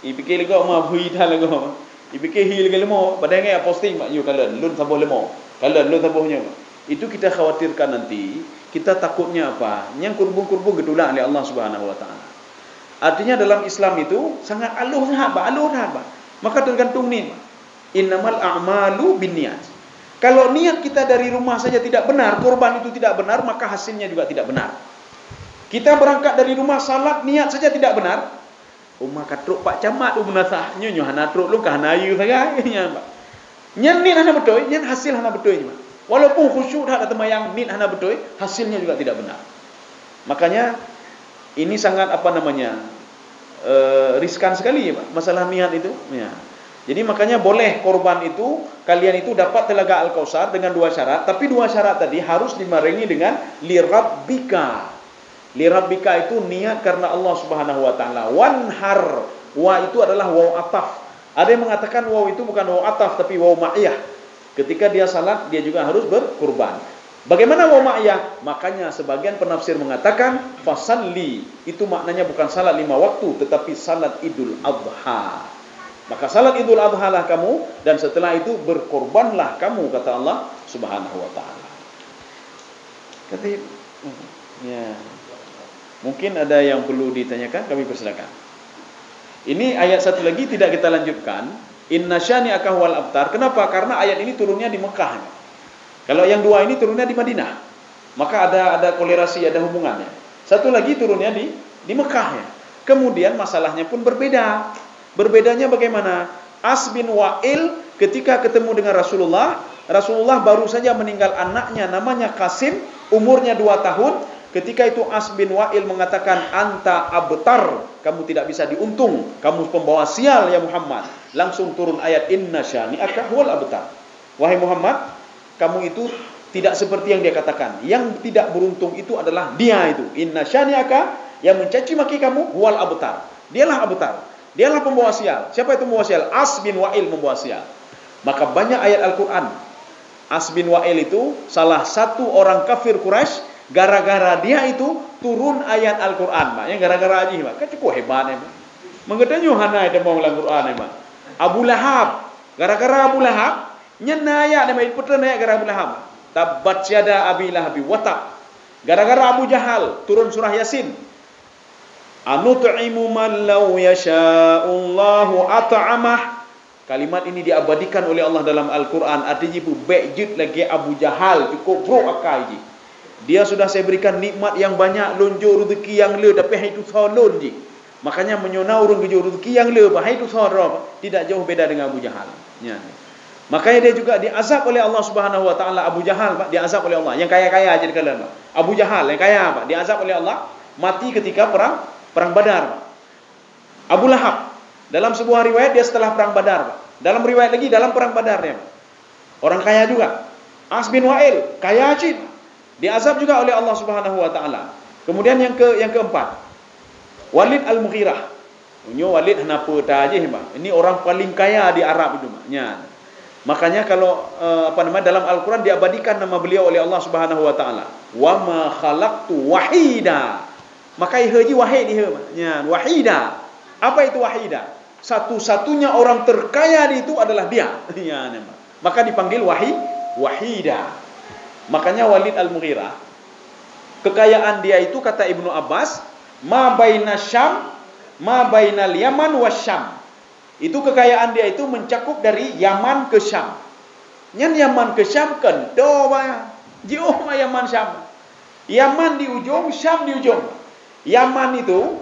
Fikir lega mah hui dah lega. Fikir hil ngelemo, padahal ya posting mak you kalian lun sabo lemo. Kalian lun sabonya. Itu kita khawatirkan nanti, kita takutnya apa? Yang kurbun-kurbun gedulak oleh Allah Subhanahu wa taala. Artinya dalam Islam itu sangat alur sahabat. Maka tergantung nih. Innamal a'malu binniyat. Kalau niat kita dari rumah saja tidak benar, kurban itu tidak benar, maka hasilnya juga tidak benar. Kita berangkat dari rumah salat, niat saja tidak benar. Umma katruk Pak Camat menasah nyo hana truk lu ka hana ayu saja nya, Pak. Nyen nit hana betul, nyen hasil hana betul, Pak. Walaupun khusyuk dak temayang nit hana betul, hasilnya juga tidak benar. Makanya ini sangat riskan sekali, Pak, masalah niat itu, ya. Jadi makanya boleh korban itu, kalian itu dapat telaga Al-Kautsar dengan 2 syarat. Tapi 2 syarat tadi harus dibarengi dengan lirabbika. Lirabbika itu niat karena Allah Subhanahu wa taala. Wanhar, wa itu adalah waw ataf. Ada yang mengatakan waw itu bukan waw ataf tapi waw ma'iyah. Ketika dia salat, dia juga harus berkurban. Bagaimana waw ma'iyah? Makanya sebagian penafsir mengatakan fasalli, itu maknanya bukan salat 5 waktu tetapi salat Idul Adha. Maka salat Idul Adha lah kamu, dan setelah itu berkorbanlah kamu, kata Allah Subhanahu wa taala. Ya. Mungkin ada yang perlu ditanyakan, kami persilakan. Ini ayat satu lagi tidak kita lanjutkan. Inna syani'aka wal abtar. Kenapa? Karena ayat ini turunnya di Mekah. Kalau yang 2 ini turunnya di Madinah. Maka ada kolerasi, ada hubungannya. Satu lagi turunnya di Mekah ya. Kemudian masalahnya pun berbeda. Berbedanya bagaimana? As bin Wa'il ketika ketemu dengan Rasulullah baru saja meninggal anaknya namanya Qasim, umurnya 2 tahun. Ketika itu As bin Wa'il mengatakan, anta abtar, kamu tidak bisa diuntung, kamu pembawa sial ya Muhammad. Langsung turun ayat, inna syani'aka huwal abtar. Wahai Muhammad, kamu itu tidak seperti yang dia katakan. Yang tidak beruntung itu adalah dia itu. Inna syani'aka, yang mencaci maki kamu, huwal abtar. Dialah abtar. Dialah pembawa sial. Siapa itu pembawa sial? As bin Wa'il membawa sial. Maka banyak ayat Al-Quran. As bin Wa'il itu salah satu orang kafir Quraisy. Gara-gara dia itu turun ayat Al-Quran. Maknya gara-gara aja. Kan cukup hebat. Mengetanyu hana itu mau Al-Quran. Abu Lahab. Gara-gara Abu Lahab. Nyenaya. Putra ayat gara-gara Abu Lahab. Tabbat syada abi lahabi watab. Gara-gara Abu Jahal. Turun surah Yasin. Anut'imu man law yasha'ullahu at'amah. Kalimat ini diabadikan oleh Allah dalam Al-Quran. Artinya bejit lagi Abu Jahal. Cukup bro akai je. Dia sudah saya berikan nikmat yang banyak, lonjok rezeki yang le, tapi itu salon je. Makanya menyona urun kejo rezeki yang le, bahai itu salon, tidak jauh beda dengan Abu Jahal. Ya. Makanya dia juga diazab oleh Allah Subhanahu wa taala. Abu Jahal diazab oleh Allah. Yang kaya-kaya aja dikatakan. Abu Jahal yang kaya apa? Diazab oleh Allah, mati ketika perang Badar. Abu Lahab dalam sebuah riwayat dia setelah perang Badar. Dalam riwayat lagi dalam perang Badar dia. Orang kaya juga. As bin Wa'il kaya aja. Diazab juga oleh Allah Subhanahu wa taala. Kemudian yang keempat, Walid Al-Mughirah. Walid kenapa tak aje bang? Ini orang paling kaya di Arab itu maknya. Makanya kalau dalam Al-Quran diabadikan nama beliau oleh Allah Subhanahu wa taala. Wa ma khalaqtu wahida. Maka haji wahid dia maknya. Wahida. Apa itu wahida? Satu-satunya orang terkaya itu adalah dia. Ya, maka dipanggil wahida. Makanya Walid Al-Mughirah, kekayaan dia itu kata Ibnu Abbas, ma baina Syam, ma bainal Yaman was Syam. Itu kekayaan dia itu mencakup dari Yaman ke Syam. Nyan Yaman ke Syam kan do ba. Jauh ma Yaman Syam. Yaman di ujung, Syam di ujung. Yaman itu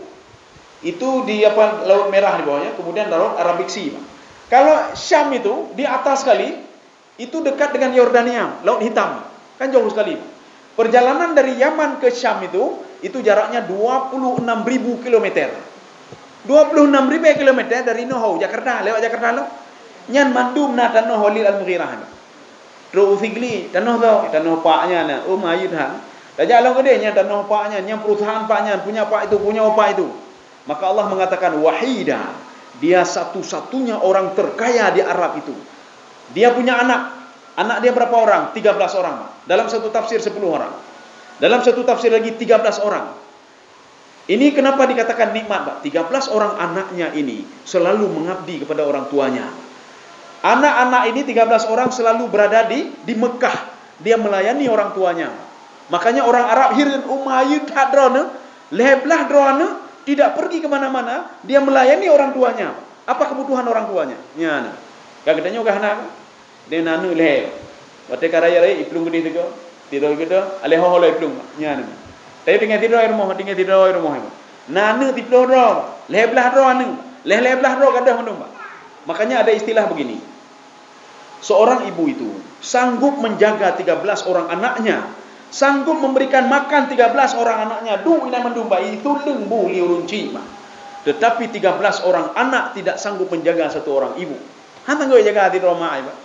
di Laut Merah di bawahnya, kemudian Laut Arabic Sea. Kalau Syam itu di atas sekali, itu dekat dengan Yordania, Laut Hitam. Kan jauh sekali. Perjalanan dari Yaman ke Syam itu jaraknya 26.000 km. 26.000 km dari Nohau, Jakarta, lewat Jakarta lo. Nyan mandum na tanah Walid Al-Mughirah. Ro ufigli tanah paknya na, mayit han. Raja Allah gede nya tanah paknya, nya perusahaan paknya, punya pak itu, punya opak itu. Maka Allah mengatakan wahida. Dia satu-satunya orang terkaya di Arab itu. Dia punya anak. Anak dia berapa orang? 13 orang. Dalam satu tafsir 10 orang. Dalam satu tafsir lagi 13 orang. Ini kenapa dikatakan nikmat, Pak? 13 orang anaknya ini selalu mengabdi kepada orang tuanya. Anak-anak ini 13 orang selalu berada di Mekah. Dia melayani orang tuanya. Makanya orang Arab hirin umayyid hadrona, leblah drona, tidak pergi kemana-mana, dia melayani orang tuanya. Apa kebutuhan orang tuanya? Nya. Kadang-kadang juga anak dia nanu leh. Bate karaya rai iplung gede tiga. Tidur gitu, aleh ho lo iplung. Nya. Tapi tinggal tidur air moh, tinggal tidur air moh. Nanu tidur ro, leblah ro anu. Leblah ro kadah mandum, Pak. Makanya ada istilah begini. Seorang ibu itu sanggup menjaga 13 orang anaknya, sanggup memberikan makan 13 orang anaknya. Du ina mandum Pak, itu lembu liurunci, Pak. Tetapi 13 orang anak tidak sanggup menjaga satu orang ibu. Hantang gue jaga hati rumah ai, Pak.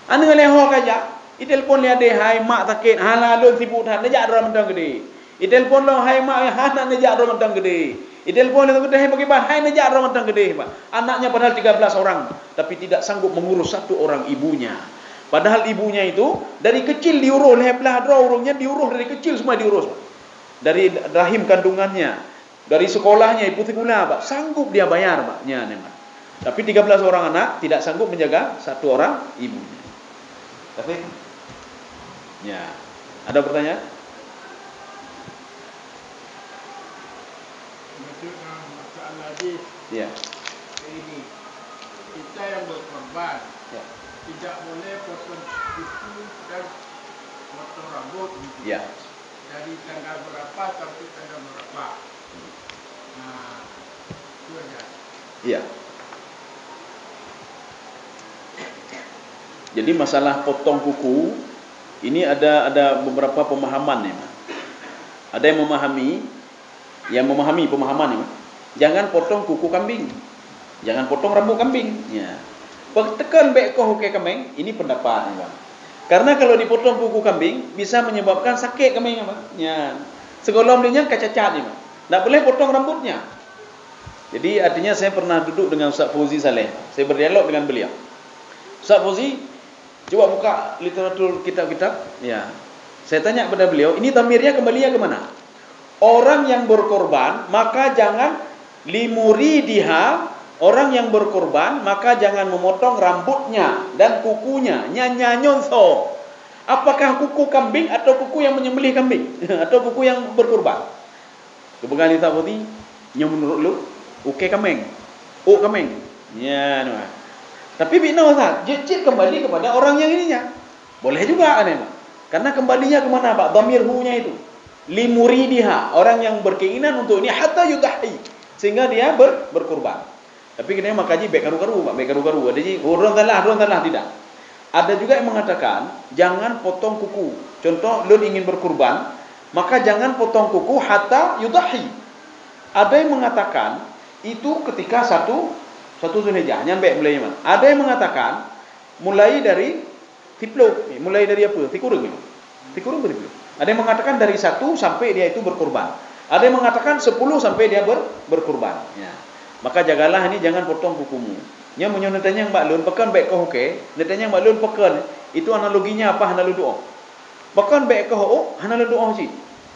Anu leho kaja, itelpon dia de hai mak takit, hala lon sibuk han nejak ro mentang gede. Itelpon lo hai mak hana nejak ro mentang gede. Itelpon lo gede hai bagi ban hai nejak ro mentang gede, Pak. Anaknya padahal 13 orang, tapi tidak sanggup mengurus satu orang ibunya. Padahal ibunya itu dari kecil diurus, leblah dro urungnya diurus dari kecil, semua diurus, Pak. Dari rahim kandungannya, dari sekolahnya, ibu sekolah, Pak. Sanggup dia bayar, Pak. Nya, tapi 13 orang anak tidak sanggup menjaga satu orang ibunya. Tapi, ya, ada pertanyaan? Masalah hadis Ya. ini, kita yang berkorban Ya. tidak boleh potong kuku dan potong rambut. Ya. Dari tanggal berapa sampai tanggal berapa? Nah, itu aja. Iya. Jadi masalah potong kuku ini ada beberapa pemahaman ya. Ada yang memahami pemahaman ini. Jangan potong kuku kambing. Jangan potong rambut kambing. Ya. Tekan bekoh ke kambing, ini pendapat ya. Karena kalau dipotong kuku kambing bisa menyebabkan sakit kambing ya. Ya. Segolong dia kecacat ya. Tak boleh potong rambutnya. Jadi artinya saya pernah duduk dengan Ustaz Fauzi Saleh. Saya berdialog dengan beliau. Ustaz Fauzi, coba buka literatur kitab-kitab. Ya. Saya tanya kepada beliau, ini dhamirnya kembalinya ke mana? Orang yang berkorban, maka jangan limuridiha. Orang yang berkorban, maka jangan memotong rambutnya dan kukunya. Nyanyonyonso. Apakah kuku kambing atau kuku yang menyembelih kambing? Atau kuku yang berkorban? Kebetulan Ustaz Fauzi, yang menurut lu, oke kambing. Oh kambing. Ya, no. Tapi bina Ustaz, jejit kembali kepada orang yang ininya. Boleh juga kan emang. Karena kembalinya ke mana Pak? Dhamir hu-nya itu. Limuridiha, orang yang berkeinginan untuk ini hatta yudahi, sehingga dia berkorban. Tapi kena makaji baik karu-karu Pak, baik karu-karu. Ada ji urun talah tidak. Ada juga yang mengatakan jangan potong kuku. Contoh lu ingin berkorban, maka jangan potong kuku hatta yudahi. Ada yang mengatakan itu ketika satu Zulhijjah, nyampe mulai mana? Ada yang mengatakan mulai dari tipluk, mulai dari apa? Tikurung ke tipluk. Ada yang mengatakan dari 1 sampai dia itu berkorban. Ada yang mengatakan 10 sampai dia berkorban. Ya. Maka jagalah ini jangan potong kukumu. Nya menyonatanya yang Mbak Lun pekan baik kau oke, netanya Mbak Lun pekan. Itu analoginya apa? Hana doa. Pekan baik kau hana doa sih.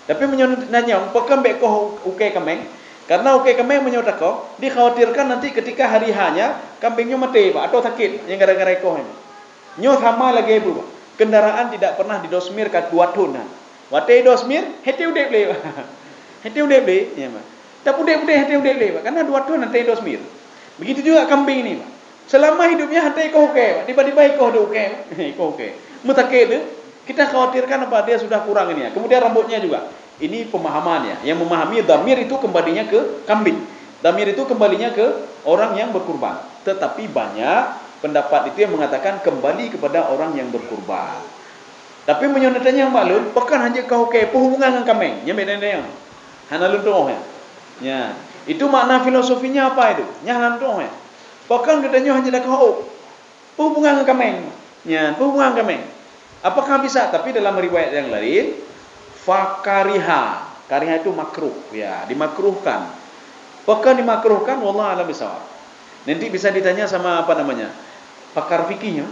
Tapi menyonatanya pekan baik kau oke kambing. Karena oke kambing menyonat kau, dikhawatirkan nanti ketika hari hanya kambingnya mati Pak atau sakit yang gara-gara kau ini. Nyo sama lagi ibu Pak. Kendaraan tidak pernah didosmir kat 2 tahun. Wate dosmir, hete udah beli. Hete udah beli, ya Pak. Tak udah hete udah beli Pak. Karena 2 tahun hete dosmir. Begitu juga kambing ini Pak. Selama hidupnya hete kau oke Pak. Tiba-tiba kau udah oke Pak. Kau oke. Mutakid kita khawatirkan apa dia sudah kurang ini ya. Kemudian rambutnya juga. Ini pemahamannya. Yang memahami dhamir itu kembalinya ke kambing. Dhamir itu kembalinya ke orang yang berkurban. Tetapi banyak pendapat itu yang mengatakan kembali kepada orang yang berkurban. Tapi menyonatanya Mbak Lun, pekan hanya kau oke, hubungan dengan kambing. Nya beda yang. Hana Lun doh ya. Ya. Itu makna filosofinya apa itu? Nya Hana doh ya. Pekan katanya hanya dak kau. Hubungan dengan kambing. Ya, hubungan kambing. Apakah bisa? Tapi dalam riwayat yang lain, fakariha. Kariha itu makruh, ya, dimakruhkan. Pekan dimakruhkan, wallah alam bisawab. Nanti bisa ditanya sama apa namanya? Pakar fikihnya.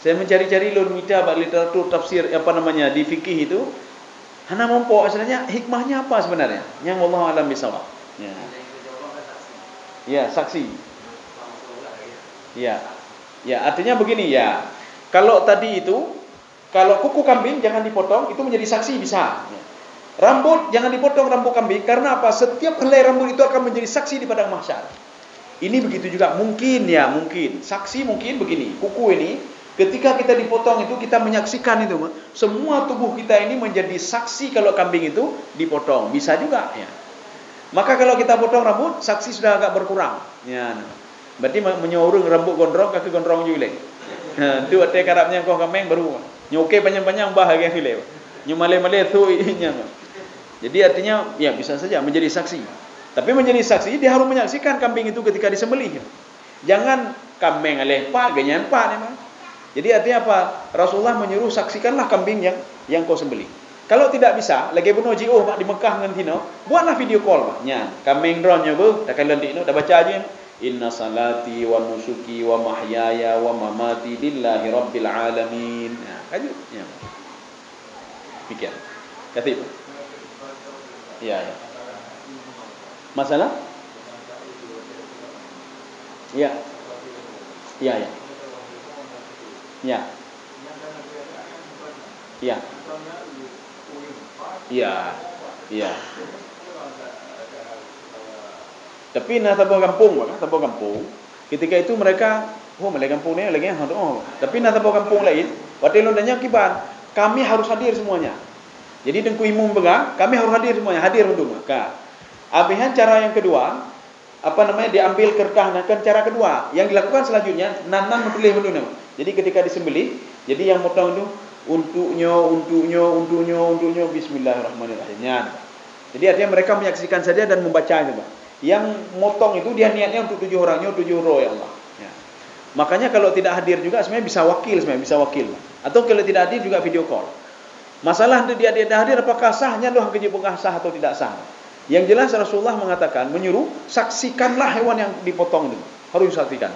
Saya mencari-cari lunita bab literatur tafsir apa namanya di fikih itu. Hana mampu asalnya hikmahnya apa sebenarnya? Yang wallahu alam bisawab. Ya. Ya, saksi. Ya. Ya, artinya begini ya. Kalau tadi itu, kalau kuku kambing jangan dipotong, itu menjadi saksi bisa. Ya. Rambut jangan dipotong rambut kambing karena apa? Setiap helai rambut itu akan menjadi saksi di padang mahsyar. Ini begitu juga mungkin. Saksi mungkin begini. Kuku ini ketika kita dipotong itu kita menyaksikan itu semua tubuh kita ini menjadi saksi kalau kambing itu dipotong. Bisa juga ya. Maka kalau kita potong rambut, saksi sudah agak berkurang. Ya. Berarti menyorong rambut gondrong, kaki gondrong juga. Itu arti karapnya kau kambing baru. Nyoke panjang-panjang bahagia file. Nyumale-male tu inya. Jadi artinya ya bisa saja menjadi saksi. Tapi menjadi saksi dia harus menyaksikan kambing itu ketika disembelih. Jangan kambing lepak ganyan pak memang. Jadi artinya apa? Rasulullah menyuruh saksikanlah kambing yang kau sembelih. Kalau tidak bisa, lagi bunuh JO Pak di Mekah dengan Tino, buatlah video call Pak. Nya, kambing drone-nya bu, tak kalian di dah baca aja. Inna salati wa nusuki wa mahyaya wa mamati lillahi rabbil alamin. Nah, kaji. Ya. Pikir. Kata Pak. Ya. Masalah? Ya. Ya. Ya. Ya. Ya. Tapi nak tabur kampung, ketika itu mereka, malai kampung ni lagi tapi nak tabur kampung lain, waktu londanya kiban, kami harus hadir semuanya. Jadi dengku imum bega, kami harus hadir semuanya, hadir untuk mereka. Abihan cara yang kedua, apa namanya diambil kertas, kan cara kedua yang dilakukan selanjutnya nanang memilih menu. Jadi ketika disembelih, jadi yang potong itu untuknya, bismillahirrahmanirrahim. Jadi artinya mereka menyaksikan saja dan membaca itu, Pak. Yang motong itu dia niatnya untuk 7 orangnya, 7 roh ya Allah. Ya. Makanya kalau tidak hadir juga sebenarnya bisa wakil, Pak. Atau kalau tidak hadir juga video call. Masalah dia tidak hadir apakah sahnya doa haji bengkah sah atau tidak sah. Yang jelas Rasulullah mengatakan menyuruh saksikanlah hewan yang dipotong itu. Harus saksikan.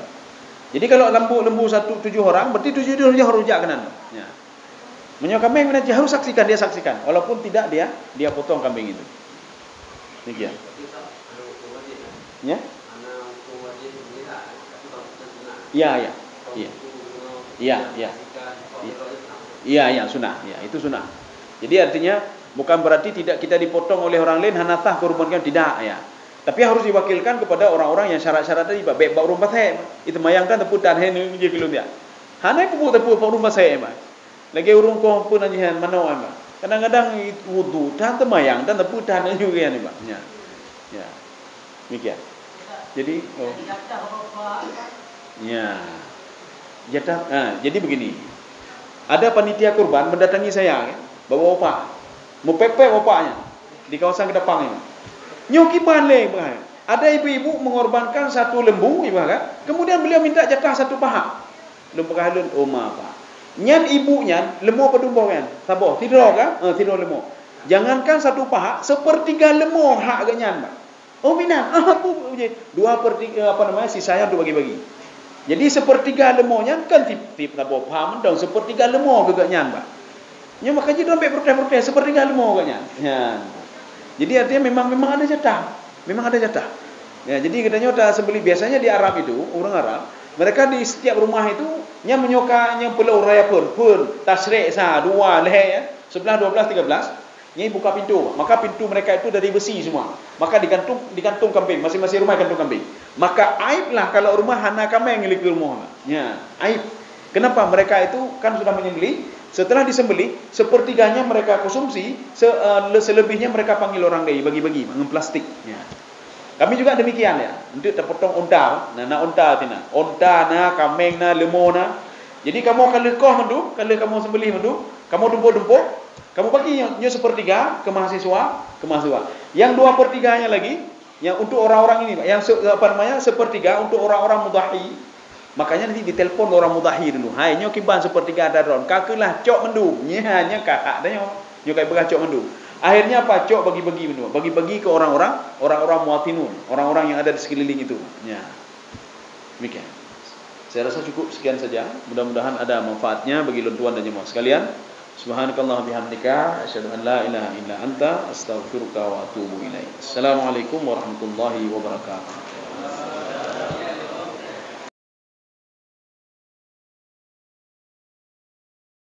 Jadi kalau lembu 7 orang, berarti 7 dia harus kanan. Ya. Menyokap kambing harus saksikan, dia saksikan walaupun tidak dia potong kambing itu. Demikian. Ya? Iya. Iya, sunnah. Ya, itu sunnah. Jadi artinya bukan berarti tidak kita dipotong oleh orang lain hanatah korbankan, tidak ya. Tapi harus diwakilkan kepada orang-orang yang syarat-syarat tadi, baik bau rumah saya itu mayangkan teputan hen je kilun dia. Hanai tepu bau rumah saya mah. Lagi urung ko pun ajihan mano mah. Kadang-kadang wudu dan temayang dan teputan juga ni, Pak. Ya. Demikian. Jadi jadi begini. Ada panitia kurban mendatangi saya, bawa opak, mau pepek opaknya di kawasan Kedapang ini. Nyoki balik, ada ibu-ibu mengorbankan 1 lembu, kan? Kemudian beliau minta jatah 1 paha. Lembu kahalun, Pak. Nyan ibunya lembu pedumbo kan? Sabo, tidur kan? Tidur lembu. Jangankan 1 paha, 1/3 lembu hak ganyan, Pak. Oh minat, aku 2/3 sisanya untuk bagi-bagi. Jadi 1/3 lemonya kan tip sabo paham dong 1/3 lemo keganyan, Pak. Nya makanya dompet protes 1/3 lemo ganyan. Ya. Jadi artinya memang ada jatah. Memang ada jatah. Ya, jadi katanya udah sembelih biasanya di Arab itu, orang Arab, mereka di setiap rumah itu nya menyokanya pelau raya pun tasrik sah 2 leh ya, 11 12 13. Nya buka pintu. Maka pintu mereka itu dari besi semua. Maka digantung kambing, masing-masing rumah gantung kambing. Maka aiblah kalau rumah hana kambing milik rumah. Ya, aib. Kenapa? Mereka itu kan sudah menyembelih, setelah disembelih 1/3-nya mereka konsumsi, selebihnya mereka panggil orang lain bagi-bagi dengan plastik. Ya. Kami juga demikian ya. Untuk terpotong unta, na unta tina. Unta na, kambing na, lembu na. Jadi kamu kalau kamu sembelih mendu, kamu dumpuk-dumpuk, kamu bagi yang 1/3 ke mahasiswa. Yang 2/3-nya lagi yang untuk orang-orang ini, yang 1/3 untuk orang-orang mudhahi. Makanya nanti ditelepon orang mudhahi dulu. Hai nyo kiban 1/3 ada ron. Kakelah cok mendu. Nya kakak dah nyo kai begas cok mendu. Akhirnya apa? Cok bagi-bagi mendu. Bagi-bagi ke orang-orang muatinun, orang-orang yang ada di sekeliling itu. Ya. Demikian. Saya rasa cukup sekian saja. Mudah-mudahan ada manfaatnya bagi tuan dan jemaah sekalian. Subhanakallah bihamdika asyhadu an la ilaha illa anta astaghfiruka wa atubu ilaik. Assalamualaikum warahmatullahi wabarakatuh.